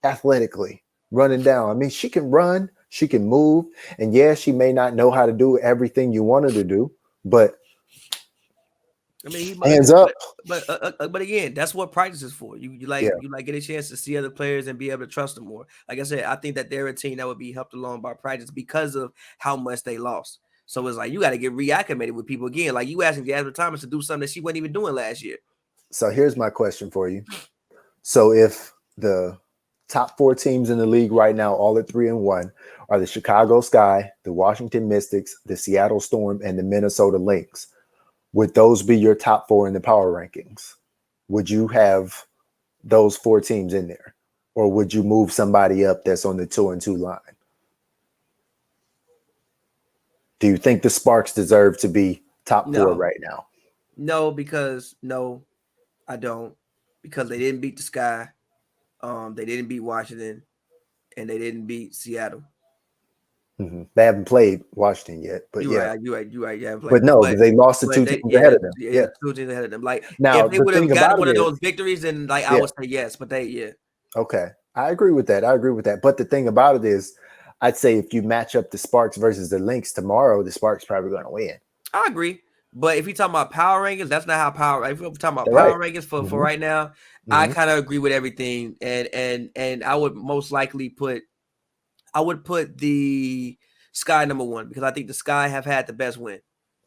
athletically running down. I mean, she can run, she can move, and yeah, she may not know how to do everything you want her to do, but I mean, he hands up. But again, that's what practice is for. You get a chance to see other players and be able to trust them more. Like I said, I think that they're a team that would be helped along by practice because of how much they lost. So it's like you got to get reacclimated with people again. Like you asking Jasmine Thomas to do something that she wasn't even doing last year. So here's my question for you. So if the top 4 teams in the league right now, all at 3-1, are the Chicago Sky, the Washington Mystics, the Seattle Storm, and the Minnesota Lynx, would those be your top 4 in the power rankings? Would you have those 4 teams in there? Or would you move somebody up that's on the 2-2 line? Do you think the Sparks deserve to be top 4 right now? No, I don't. Because they didn't beat the Sky. They didn't beat Washington. And they didn't beat Seattle. Mm-hmm. They haven't played Washington yet, but you're right. Yeah, but no, they lost the 2 teams ahead of them. Yeah, 2 teams ahead of them. Like now, if they would have got one of those victories, then like I would say yes. But okay, I agree with that. But the thing about it is, I'd say if you match up the Sparks versus the Lynx tomorrow, the Sparks probably going to win. I agree. But if you're talking about power rankings, that's not how power. If we're talking about power rankings for right now, I kind of agree with everything, and I would most likely put the Sky number 1 because I think the Sky have had the best win.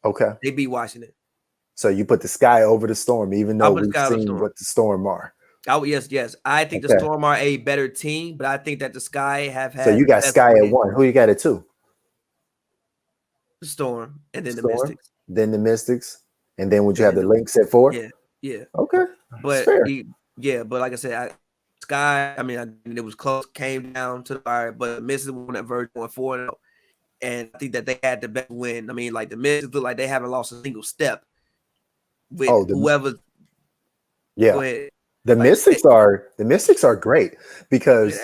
Okay, they beat Washington. So you put the Sky over the Storm, even though we've seen what the Storm are. Yes. I think the Storm are a better team, but I think that the Sky have had. So you got Sky at 1. Who you got at 2? The Storm, and then the Mystics. Then the Mystics, and then would you have the Lynx at 4? Yeah. Okay, but but like I said, Sky. I mean, it was close. Came down to the wire, but the Mystics won that version 4-0, and I think that they had the best win. I mean, like the Mystics look like they haven't lost a single step with whoever. Yeah, go ahead. The Mystics are great because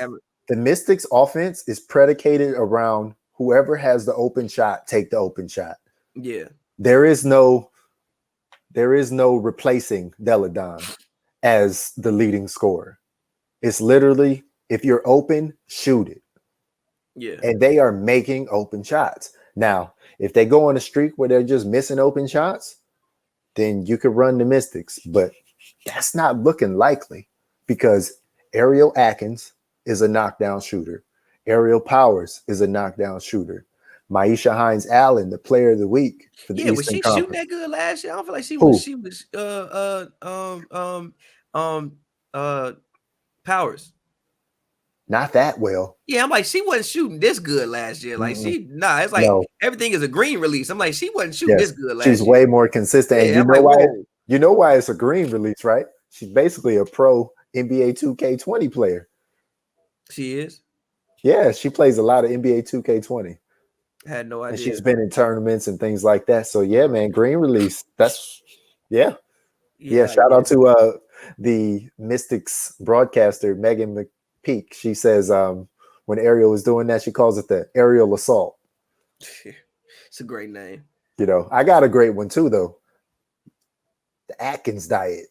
the Mystics offense is predicated around whoever has the open shot, take the open shot. Yeah. There is no replacing Deladon as the leading scorer. It's literally, if you're open, shoot it. Yeah. And they are making open shots. Now, if they go on a streak where they're just missing open shots, then you could run the Mystics. But that's not looking likely because Ariel Atkins is a knockdown shooter. Ariel Powers is a knockdown shooter. Maisha Hines-Allen, the player of the week for the Eastern was she Conference. shooting that good last year? I don't feel like she was Powers. Not that well. Yeah, I'm like, she wasn't shooting this good last year. Like it's like everything is a green release. I'm like, she wasn't shooting this good last year. She's way more consistent. And you know why it's a green release, right? She's basically a pro NBA 2K20 player. She is? Yeah, she plays a lot of NBA 2K20. I had no idea. And she's been in tournaments and things like that. So yeah, man, green release. That's shout out to the Mystics broadcaster, Megan McPeak. She says when Ariel was doing that, she calls it the aerial assault. It's a great name. You know, I got a great one too, though. The Atkins diet.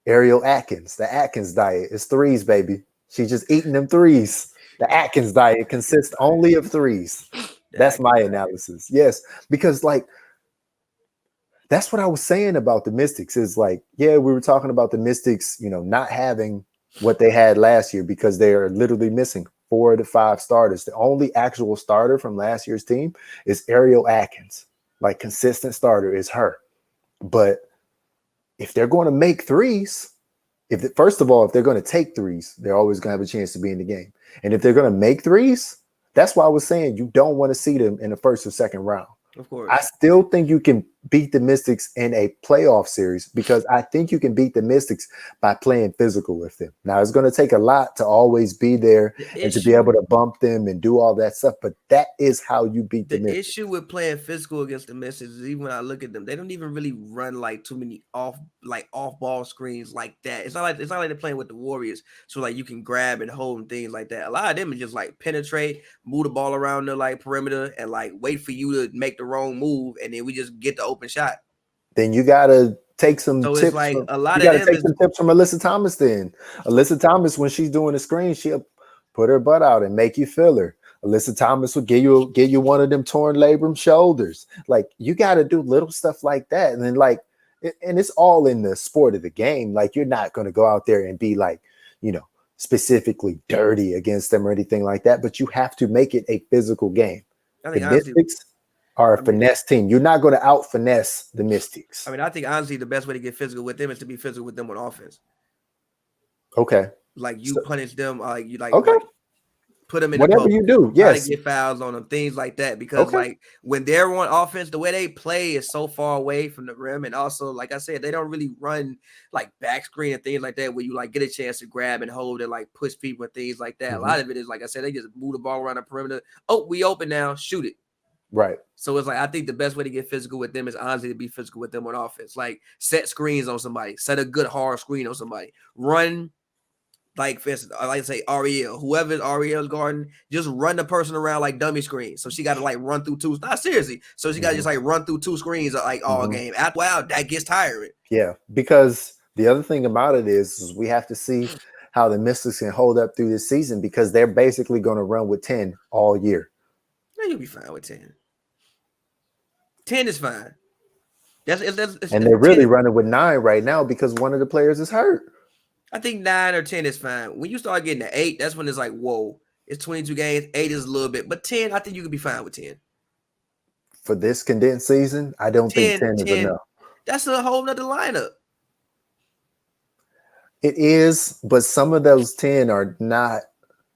Ariel Atkins. The Atkins diet is 3s, baby. She's just eating them 3s. The Atkins diet consists only of 3s. That's my analysis. Yes, because like that's what I was saying about the Mystics is like, yeah, we were talking about the Mystics, you know, not having what they had last year because they are literally missing 4 to 5 starters. The only actual starter from last year's team is Ariel Atkins. Like consistent starter is her. But if they're going to make 3s, first of all, if they're going to take 3s, they're always going to have a chance to be in the game. And if they're going to make 3s, that's why I was saying you don't want to see them in the first or second round. Of course. I still think you can beat the Mystics in a playoff series because I think you can beat the Mystics by playing physical with them. Now, it's going to take a lot to always be there and to be able to bump them and do all that stuff, but that is how you beat the Mystics. Issue with playing physical against the Mystics is even when I look at them, they don't even really run like too many off ball screens like that. It's not like they're playing with the Warriors, so like you can grab and hold and things like that. A lot of them is just like penetrate, move the ball around the like perimeter, and like wait for you to make the wrong move, and then we just get the open shot. Then you gotta take some tips. It's like a lot you of gotta take some tips from Alyssa Thomas. Then Alyssa Thomas, when she's doing the screen, she'll put her butt out and make you feel her. Alyssa Thomas will give you one of them torn labrum shoulders. Like, you got to do little stuff like that, and then and it's all in the sport of the game. Like, you're not going to go out there and be like, specifically dirty against them or anything like that. But you have to make it a physical game. The Mystics are a finesse team. You're not going to out finesse the Mystics. I think honestly the best way to get physical with them is to be physical with them on offense. Okay. Like you punish them, put them in whatever the post, you do. Yes. Try to get fouls on them, things like that. Because like when they're on offense, the way they play is so far away from the rim, and also, like I said, they don't really run like back screen and things like that where you like get a chance to grab and hold and like push people and things like that. A lot of it is, like I said, they just move the ball around the perimeter. Oh, we open now, shoot it. Right. So it's like, I think the best way to get physical with them is honestly to be physical with them on offense. Like, set screens on somebody, set a good hard screen on somebody, run. Like, for instance, like I say, Ariel, whoever is Ariel's guarding, just run the person around like dummy screens. So she got to like run through two. Not seriously. So she got to just like run through two screens like all game. After a while, that gets tiring. Yeah, because the other thing about it is we have to see how the Mystics can hold up through this season, because they're basically going to run with 10 all year. No, you'll be fine with 10. 10 is fine. And they're really running with 9 right now because one of the players is hurt. I think 9 or 10 is fine. When you start getting to 8, that's when it's like, whoa, it's 22 games. 8 is a little bit, but 10, I think you could be fine with 10. For this condensed season, I don't think 10 is enough. That's a whole nother lineup. It is, but some of those 10 are not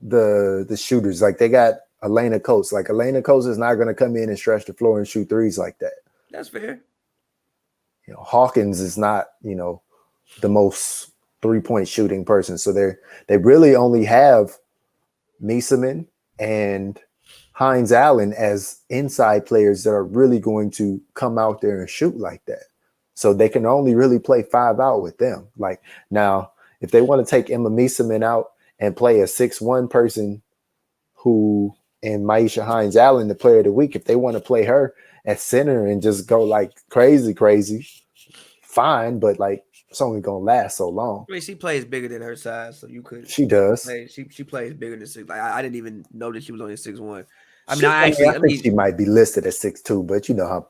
the shooters. Like, they got Elena Coates. Like, Elena Coates is not going to come in and stretch the floor and shoot threes like that. That's fair. Hawkins is not, the most three-point shooting person. So they really only have Mieseman and Hines Allen as inside players that are really going to come out there and shoot like that. So they can only really play 5 out with them. Like, now, if they want to take Emma Mieseman out and play a 6'1" person and Maisha Hines Allen, the player of the week, if they want to play her at center and just go like crazy, fine, but like, it's only gonna last so long. I mean, she plays bigger than her size, so you could. She does. She plays bigger than 6. Like, I didn't even know that she was only 6'1". I think she might be listed at 6'2", but you know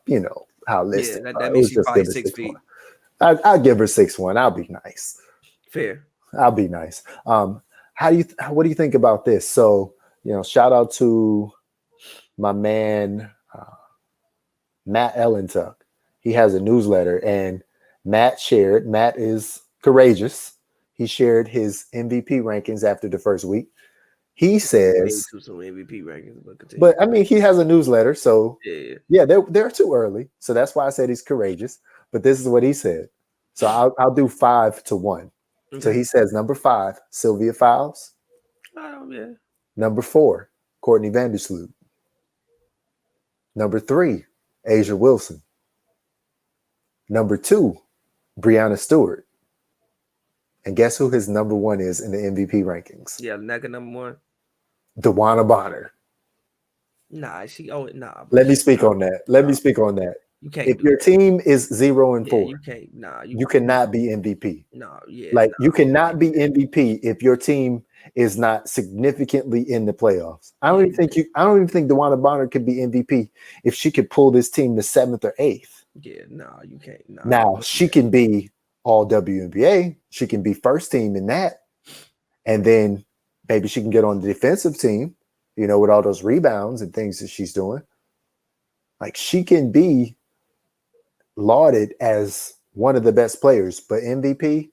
how listed. Yeah, that means she's probably 6 feet. I'll give her 6'1". I'll be nice. Fair. I'll be nice. What do you think about this? So, shout out to my man Matt Ellentuck. He has a newsletter, and Matt is courageous. He shared his MVP rankings after the first week. He says some MVP rankings, but I mean, he has a newsletter, so yeah, they're too early. So that's why I said he's courageous. But this is what he said. So I'll do 5 to 1. Okay. So he says number 5, Sylvia Fowles. Oh yeah. Number 4, Courtney Vandersloot. Number 3, Asia Wilson. Number 2, Breanna Stewart. And guess who his number 1 is in the MVP rankings? Yeah, NECA number 1. DeWanna Bonner. Nah. Let me speak on that. You can't. If your team is 0-4, you can't. You cannot be MVP. You you cannot be MVP if your team is not significantly in the playoffs. I don't even think DeWanna Bonner could be MVP if she could pull this team to 7th or 8th. Yeah, you can't. Now she can be all WNBA. She can be first team in that, and then maybe she can get on the defensive team. With all those rebounds and things that she's doing. Like, she can be lauded as one of the best players, but MVP.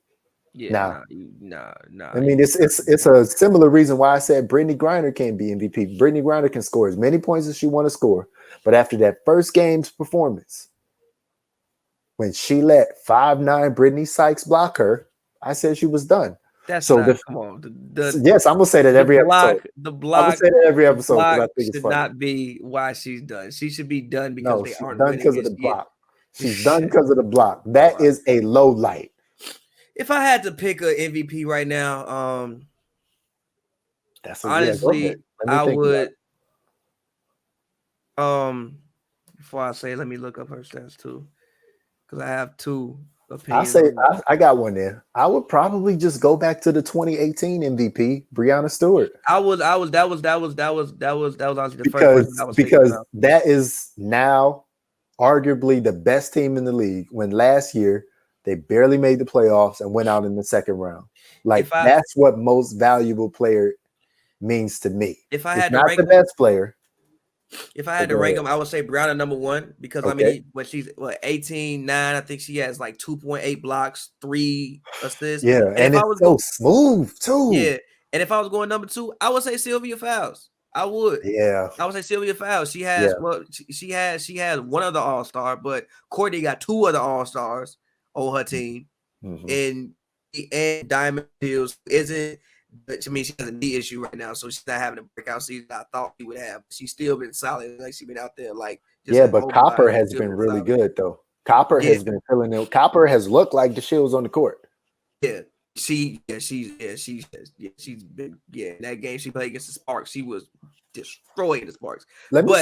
Yeah, nah. I mean, it's a similar reason why I said Brittany Griner can't be MVP. Brittany Griner can score as many points as she want to score, but after that first game's performance, when she let 5'9" Brittany Sykes block her, I said she was done. That's So not. Come on. yes, I'm gonna say that every episode. The I'm gonna block. say that every The episode because block I think it's should funny. not be why she's done. She should be done because No, they she's aren't done winning because of the against block. She's done because of the block. That is a low light. If I had to pick a MVP right now, That's honestly, I think would. Before I say, let me look up her stats too, because I have two I'll opinions. say I got one there. I would probably just go back to the 2018 MVP, Breonna Stewart. That was honestly the first person I was thinking because about. that is now arguably the best team in the league. When last year they barely made the playoffs and went out in the second round. Like that's what most valuable player means to me. If I it's had not to rank the best player. If I had to rank them, I would say Breonna number one because I mean, when she's 18-9, I think she has like 2.8 blocks, 3 assists. Yeah, and if it's so smooth too. Yeah, and if I was going number 2, I would say Sylvia Fowles. I would. Yeah, I would say Sylvia Fowles. She has she has one other All-Star, but Courtney got 2 other All-Stars on her team, and Diamond Hills isn't. But I mean, she has a knee issue right now, so she's not having a breakout season I thought she would have. She's still been solid, like she's been out there, like but Copper has been really good though. Copper has been filling it. Copper has looked like the Shields on the court. Yeah, she's been that game she played against the Sparks, she was destroying the Sparks. Let me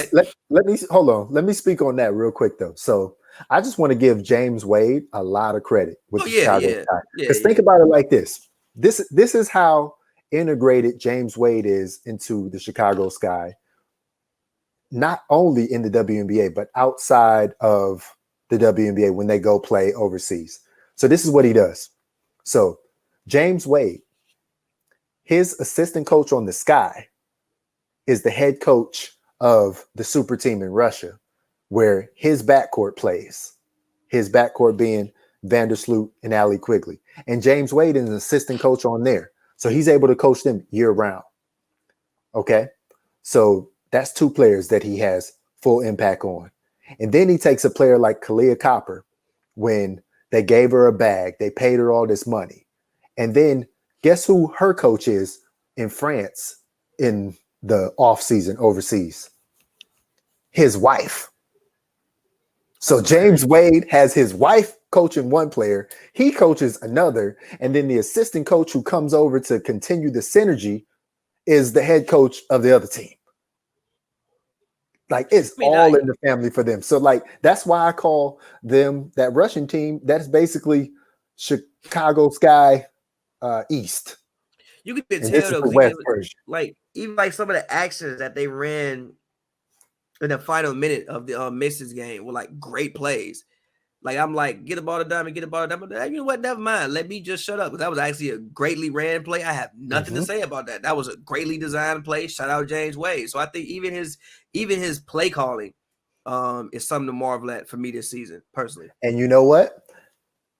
hold on. Let me speak on that real quick though. So I just want to give James Wade a lot of credit with the Chicago Sky. Because think about it like this. This is how integrated James Wade is into the Chicago Sky, not only in the WNBA, but outside of the WNBA when they go play overseas. So this is what he does. So James Wade, his assistant coach on the Sky, is the head coach of the super team in Russia, where his backcourt plays. His backcourt being Vandersloot and Allie Quigley. And James Wade is an assistant coach on there. So he's able to coach them year round. Okay. So that's 2 players that he has full impact on. And then he takes a player like Kalia Copper when they gave her a bag, they paid her all this money. And then guess who her coach is in France in the offseason overseas? His wife. So James Wade has his wife coaching one player, he coaches another, and then the assistant coach who comes over to continue the synergy is the head coach of the other team. Like it's all in the family for them. So like that's why I call them that Russian team. That's basically Chicago Sky East. You could tell though, like even like some of the actions that they ran in the final minute of the Mrs. game were like great plays. Like I'm like, get the ball to Diamond, get the ball to Diamond. You know what? Never mind. Let me just shut up. That was actually a greatly ran play. I have nothing to say about that. That was a greatly designed play. Shout out James Wade. So I think even his play calling is something to marvel at for me this season, personally. And you know what?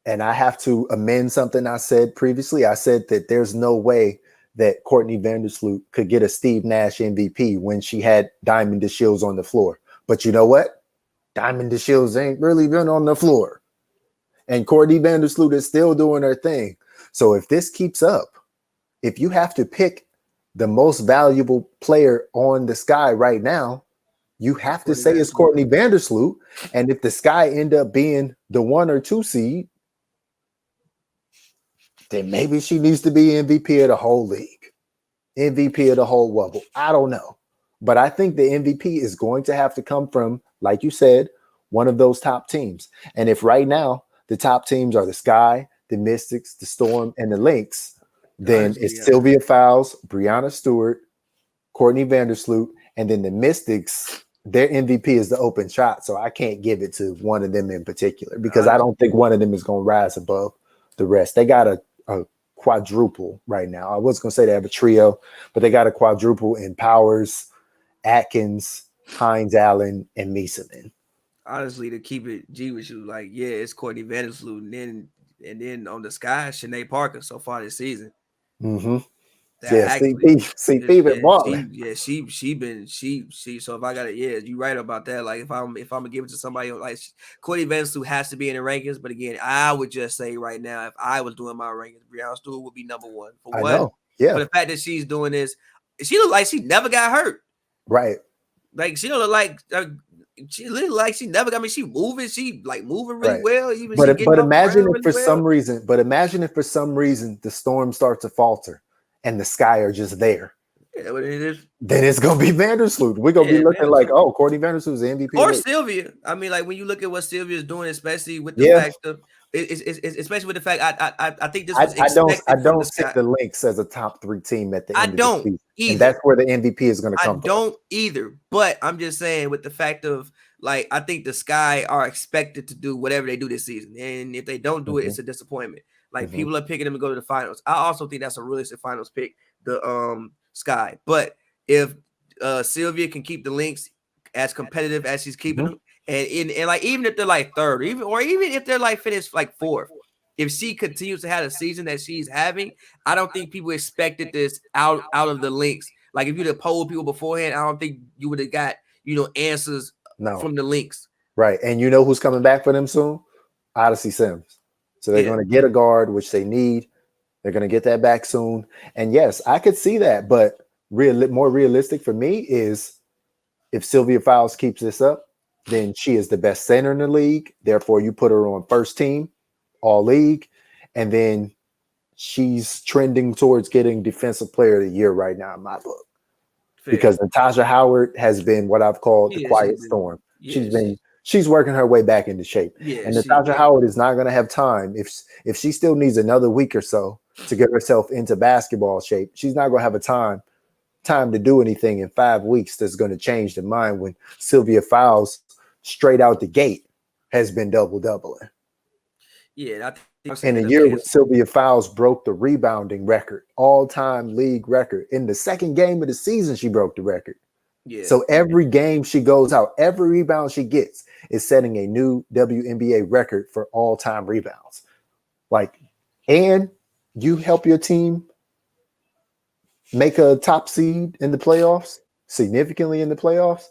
And I have to amend something I said previously. I said that there's no way that Courtney Vandersloot could get a Steve Nash MVP when she had Diamond DeShields on the floor. But you know what? Diamond DeShields ain't really been on the floor. And Courtney Vandersloot is still doing her thing. So if this keeps up, if you have to pick the most valuable player on the Sky right now, you have to say it's Courtney Vandersloot. And if the Sky end up being the 1 or 2 seed, then maybe she needs to be MVP of the whole league, MVP of the whole wobble. I don't know. But I think the MVP is going to have to come from, like you said, one of those top teams. And if right now the top teams are the Sky, the Mystics, the Storm, and the Lynx, then it's Sylvia Fowles, Breonna Stewart, Courtney Vandersloot, and then the Mystics, their MVP is the open shot. So I can't give it to one of them in particular because I don't think one of them is going to rise above the rest. They got a quadruple right now. I was going to say they have a trio, but they got a quadruple in Powers, Atkins, Hines Allen, and Meeseman. Honestly, to keep it G with you, like, yeah, it's Courtney Vandersloot, and then on the Sky, Sinead Parker so far this season. Yeah, CP been balling. So if I got it, you right about that. Like if I'm gonna give it to somebody like Courtney Vanderpool, who has to be in the rankings, but again, I would just say right now, if I was doing my rankings, Breonna Stewart would be number one. For I what? know. Yeah. For the fact that she's doing this, she look like she never got hurt. Right. Like she don't look like she look like she never got me. She moving, moving really Right. well. Even but imagine if really for some reason, the storm starts to falter and the Sky are just there. Yeah, what it is. Then it's gonna be Vandersloot. We're gonna be looking like, oh, Courtney Vandersloot's the MVP. Or Sylvia. I mean, like when you look at what Sylvia is doing, especially with the fact of especially with the fact I think this was expected. I don't see the Lynx as a top 3 team at the end of the season. Either. And that's where the MVP is gonna come from. I don't either. But I'm just saying with the fact of like I think the Sky are expected to do whatever they do this season. And if they don't do it, it's a disappointment. Like people are picking them to go to the finals. I also think that's a realistic finals pick, the Sky. But if Sylvia can keep the Lynx as competitive as she's keeping them, and like even if they're like third, even if they're like finished like fourth, if she continues to have a season that she's having, I don't think people expected this out of the Lynx. Like if you'd have polled people beforehand, I don't think you would have got answers from the Lynx. Right, and you know who's coming back for them soon? Odyssey Sims. So they're going to get a guard, which they need. They're going to get that back soon. And yes, I could see that, but more realistic for me is if Sylvia Fowles keeps this up, then she is the best center in the league. Therefore, you put her on first team, all league, and then she's trending towards getting Defensive Player of the Year right now in my book. Fair. Because Natasha Howard has been what I've called the quiet storm. She's working her way back into shape. Yeah, and Natasha Howard is not going to have time if she still needs another week or so to get herself into basketball shape. She's not going to have a time to do anything in 5 weeks that's going to change the mind when Sylvia Fowles straight out the gate has been doubling. Yeah, in a year when Sylvia Fowles broke the rebounding record, all-time league record. In the second game of the season, she broke the record. Yeah. So every game she goes out, every rebound she gets is setting a new WNBA record for all-time rebounds. And you help your team make a top seed in the playoffs, significantly in the playoffs.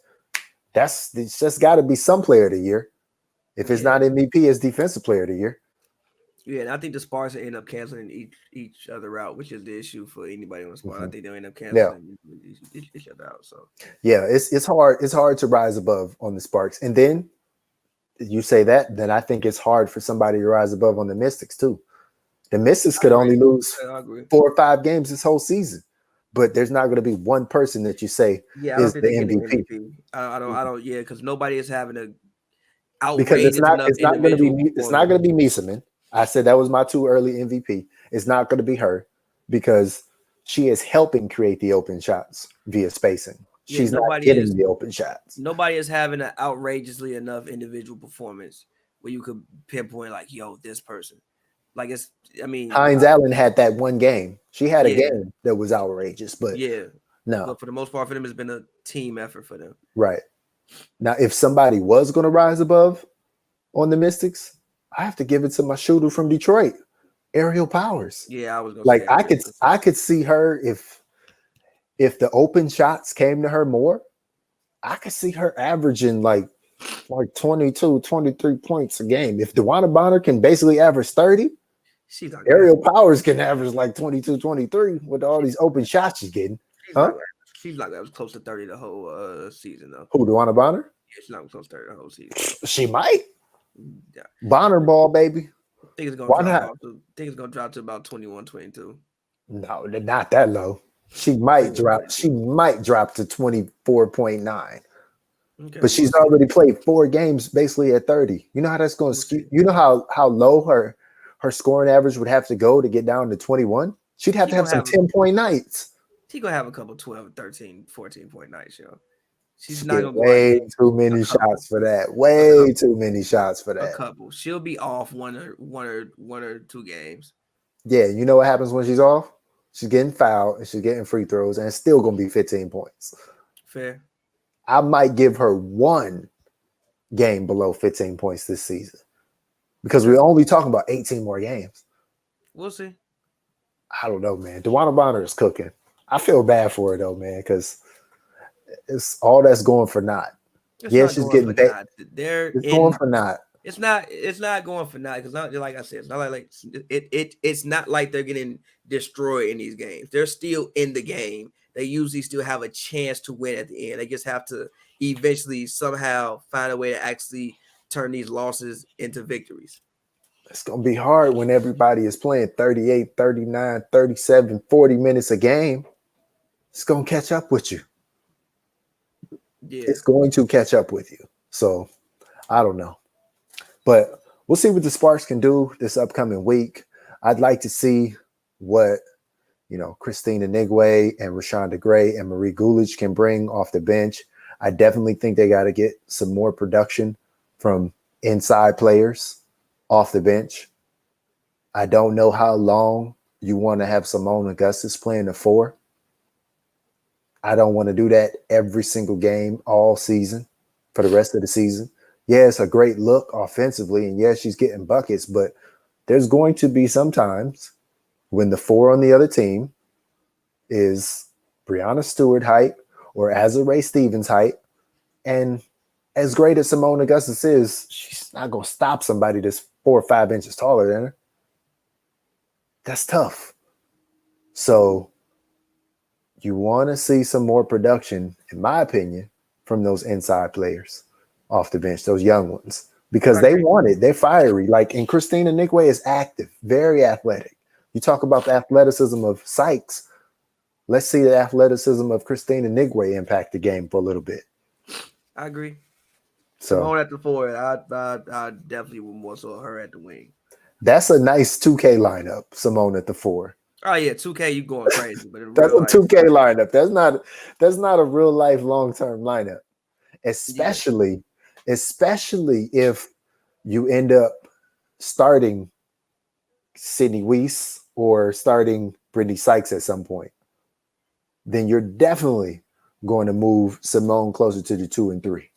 It's just got to be some player of the year. If it's not MVP, it's defensive player of the year. Yeah, and I think the Sparks will end up canceling each other out, which is the issue for anybody on the Sparks. I think they'll end up canceling each other out. So it's hard. It's hard to rise above on the Sparks, and then you say that, then I think it's hard for somebody to rise above on the Mystics too. The Mystics could only lose 4 or 5 games this whole season, but there's not going to be one person that you say is the MVP. I don't. Yeah, because nobody is having a outrageous because it's not going to be Mieseman. I said that was my too early MVP. It's not going to be her because she is helping create the open shots via spacing. She's not getting the open shots. Nobody is having an outrageously enough individual performance where you could pinpoint like, yo, this person. Like Hines Allen had that one game. She had a game that was outrageous, but But for the most part, for them, it's been a team effort for them. Right. Now, if somebody was going to rise above on the Mystics, I have to give it to my shooter from Detroit, Ariel Powers. Yeah, I was going to say I could see her if the open shots came to her more, I could see her averaging like 22, 23 points a game. If DeWanna Bonner can basically average 30, Ariel Powers can average like 22, 23 with all these open shots she's getting. She's like that was close to 30 the whole season though. Who, DeWanna Bonner? Yeah, she's not close to 30 the whole season. She might. Yeah. Bonner ball, baby. I think it's gonna drop to about 21, 22. No, not that low. She might drop. She might drop to 24.9. Okay. But she's already played 4 games basically at 30. You know how that's going to skew? You know how low her scoring average would have to go to get down to 21? She'd have to have some 10-point nights. She's going to have a couple 12, 13, 14-point nights, yo. She's not going to way too many shots for that. Way too many shots for that. A couple. She'll be off one or 2 games. Yeah, you know what happens when she's off? She's getting fouled and she's getting free throws, and it's still going to be 15 points. Fair. I might give her 1 game below 15 points this season because we're only talking about 18 more games. We'll see. I don't know, man. DeWanna Bonner is cooking. I feel bad for her though, man, because it's all that's going for naught. It's Yeah, not she's going getting for paid. naught. They're It's going in. for naught. It's not going for naught because not like I said, it's not like it's not like they're getting destroyed in these games. They're still in the game. They usually still have a chance to win at the end. They just have to eventually somehow find a way to actually turn these losses into victories. It's going to be hard when everybody is playing 38, 39, 37, 40 minutes a game. It's going to catch up with you. Yeah. It's going to catch up with you. So I don't know. But we'll see what the Sparks can do this upcoming week. I'd like to see what, Christina Nigwe and Rashonda Gray and Marie Gulich can bring off the bench. I definitely think they got to get some more production from inside players off the bench. I don't know how long you want to have Simone Augustus playing the 4. I don't want to do that every single game all season for the rest of the season. Yeah, it's a great look offensively, and yeah, she's getting buckets, but there's going to be some times when the 4 on the other team is Breanna Stewart height or Azurá Stevens height, and as great as Simone Augustus is, she's not going to stop somebody that's 4 or 5 inches taller than her. That's tough. So you want to see some more production, in my opinion, from those inside players off the bench, those young ones, because they want it. They're fiery. And Christina Nigwe is active, very athletic. You talk about the athleticism of Sykes. Let's see the athleticism of Christina Nigwe impact the game for a little bit. I agree. So Simone at the 4, I definitely would more so her at the wing. That's a nice 2K lineup, Simone at the 4. Oh yeah, 2K, you going crazy, but in that's real a life, 2K lineup. That's not a real life long-term lineup. Especially if you end up starting Sydney Weiss or starting Brittany Sykes at some point. Then you're definitely going to move Simone closer to the 2 and 3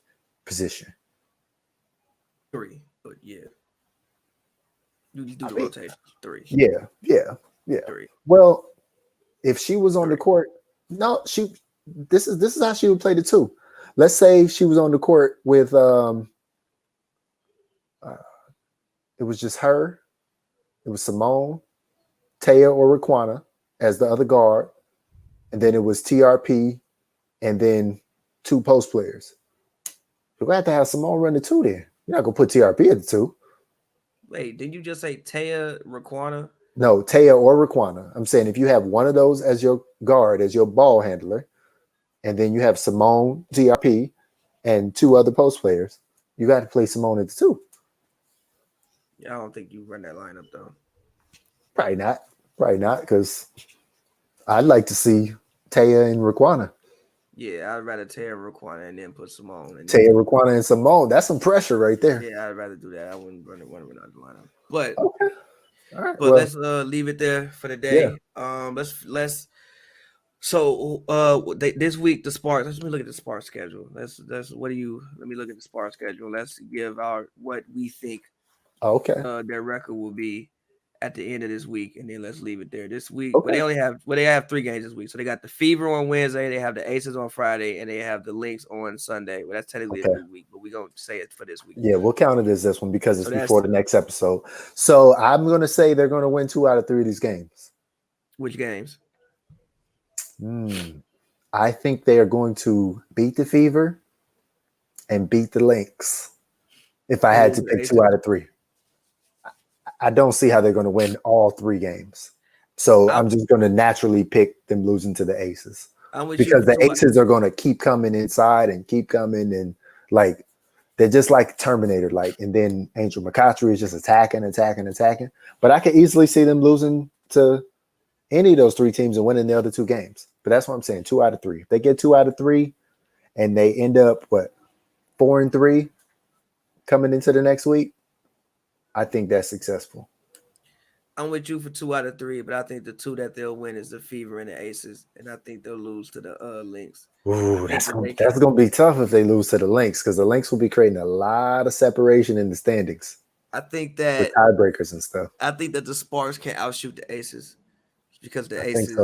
position. 3, but yeah. You do the rotation 3. Yeah. 3. Well, if she was on the court, no, this is how she would play the 2. Let's say she was on the court with it was just her, it was Simone, Taya or Raquana as the other guard, and then it was TRP and then 2 post players. You're gonna have to have Simone run the 2 there. You're not gonna put TRP at the 2. Wait, didn't you just say Taya, Raquana? No, Taya or Raquana. I'm saying if you have one of those as your guard, as your ball handler, and then you have Simone, TRP, and 2 other post players, you got to play Simone at the 2. Yeah, I don't think you run that lineup though. Probably not, because I'd like to see Taya and Raquana. Yeah, I'd rather Taya and Raquana and then put Simone. Taya, Raquana, and Simone. That's some pressure right there. Yeah, I'd rather do that. I wouldn't run out the lineup. But okay. All right. But let's leave it there for the day. Yeah. Let's So this week the Sparks. Let me look at the Sparks schedule. Let me look at the Sparks schedule. Let's give what we think their record will be at the end of this week, and then let's leave it there. This week, but they have 3 games this week. So they got the Fever on Wednesday, they have the Aces on Friday, and they have the Lynx on Sunday. Well, that's technically a new week, but we're gonna say it for this week. Yeah, we'll count it as this one because it's before the next episode. So I'm gonna say they're gonna win 2 out of 3 of these games. Which games? I think they are going to beat the Fever and beat the Lynx. If I had to pick 2 out of 3. I don't see how they're going to win all 3 games. So I'm just going to naturally pick them losing to the Aces. Because the Aces are going to keep coming inside and keep coming, and they're just like Terminator, and then Angel McCautry is just attacking. But I could easily see them losing to any of those 3 teams and winning the other 2 games. But that's what I'm saying, 2 out of 3. If they get 2 out of 3 and they end up 4 and 3 coming into the next week, I think that's successful. I'm with you for 2 out of 3, but I think the 2 that they'll win is the Fever and the Aces, and I think they'll lose to the Lynx. Ooh, that's gonna be tough if they lose to the Lynx, because the Lynx will be creating a lot of separation in the standings. I think that with tiebreakers and stuff. I think that the Sparks can outshoot the Aces because the Aces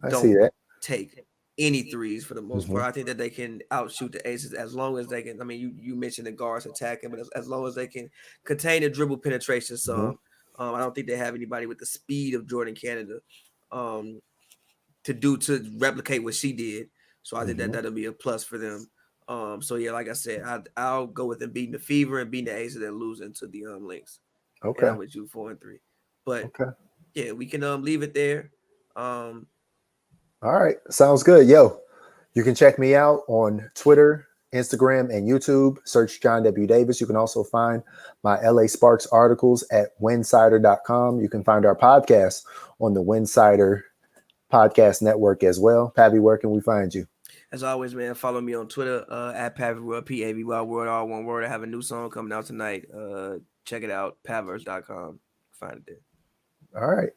I see that. take any threes for the most Mm-hmm. part. I think that they can outshoot the aces as long as they can. I mean, you mentioned the guards attacking, but as long as they can contain the dribble penetration. So I don't think they have anybody with the speed of Jordan Canada to replicate what she did. So I think that that'll be a plus for them. So yeah, like I said, I'll go with them beating the Fever and beating the Aces and losing to the Lynx. Okay. And I'm with you 4-3. But yeah, we can leave it there. All right. Sounds good. Yo, you can check me out on Twitter, Instagram, and YouTube. Search John W. Davis. You can also find my LA Sparks articles at winsider.com. You can find our podcast on the Winsider Podcast Network as well. Pavi, where can we find you? As always, man, follow me on Twitter at Pavi World, Pavy World, all one word. I have a new song coming out tonight. Check it out, pavers.com. Find it there. All right.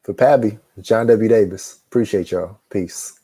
For Pavi, John W. Davis. Appreciate y'all. Peace.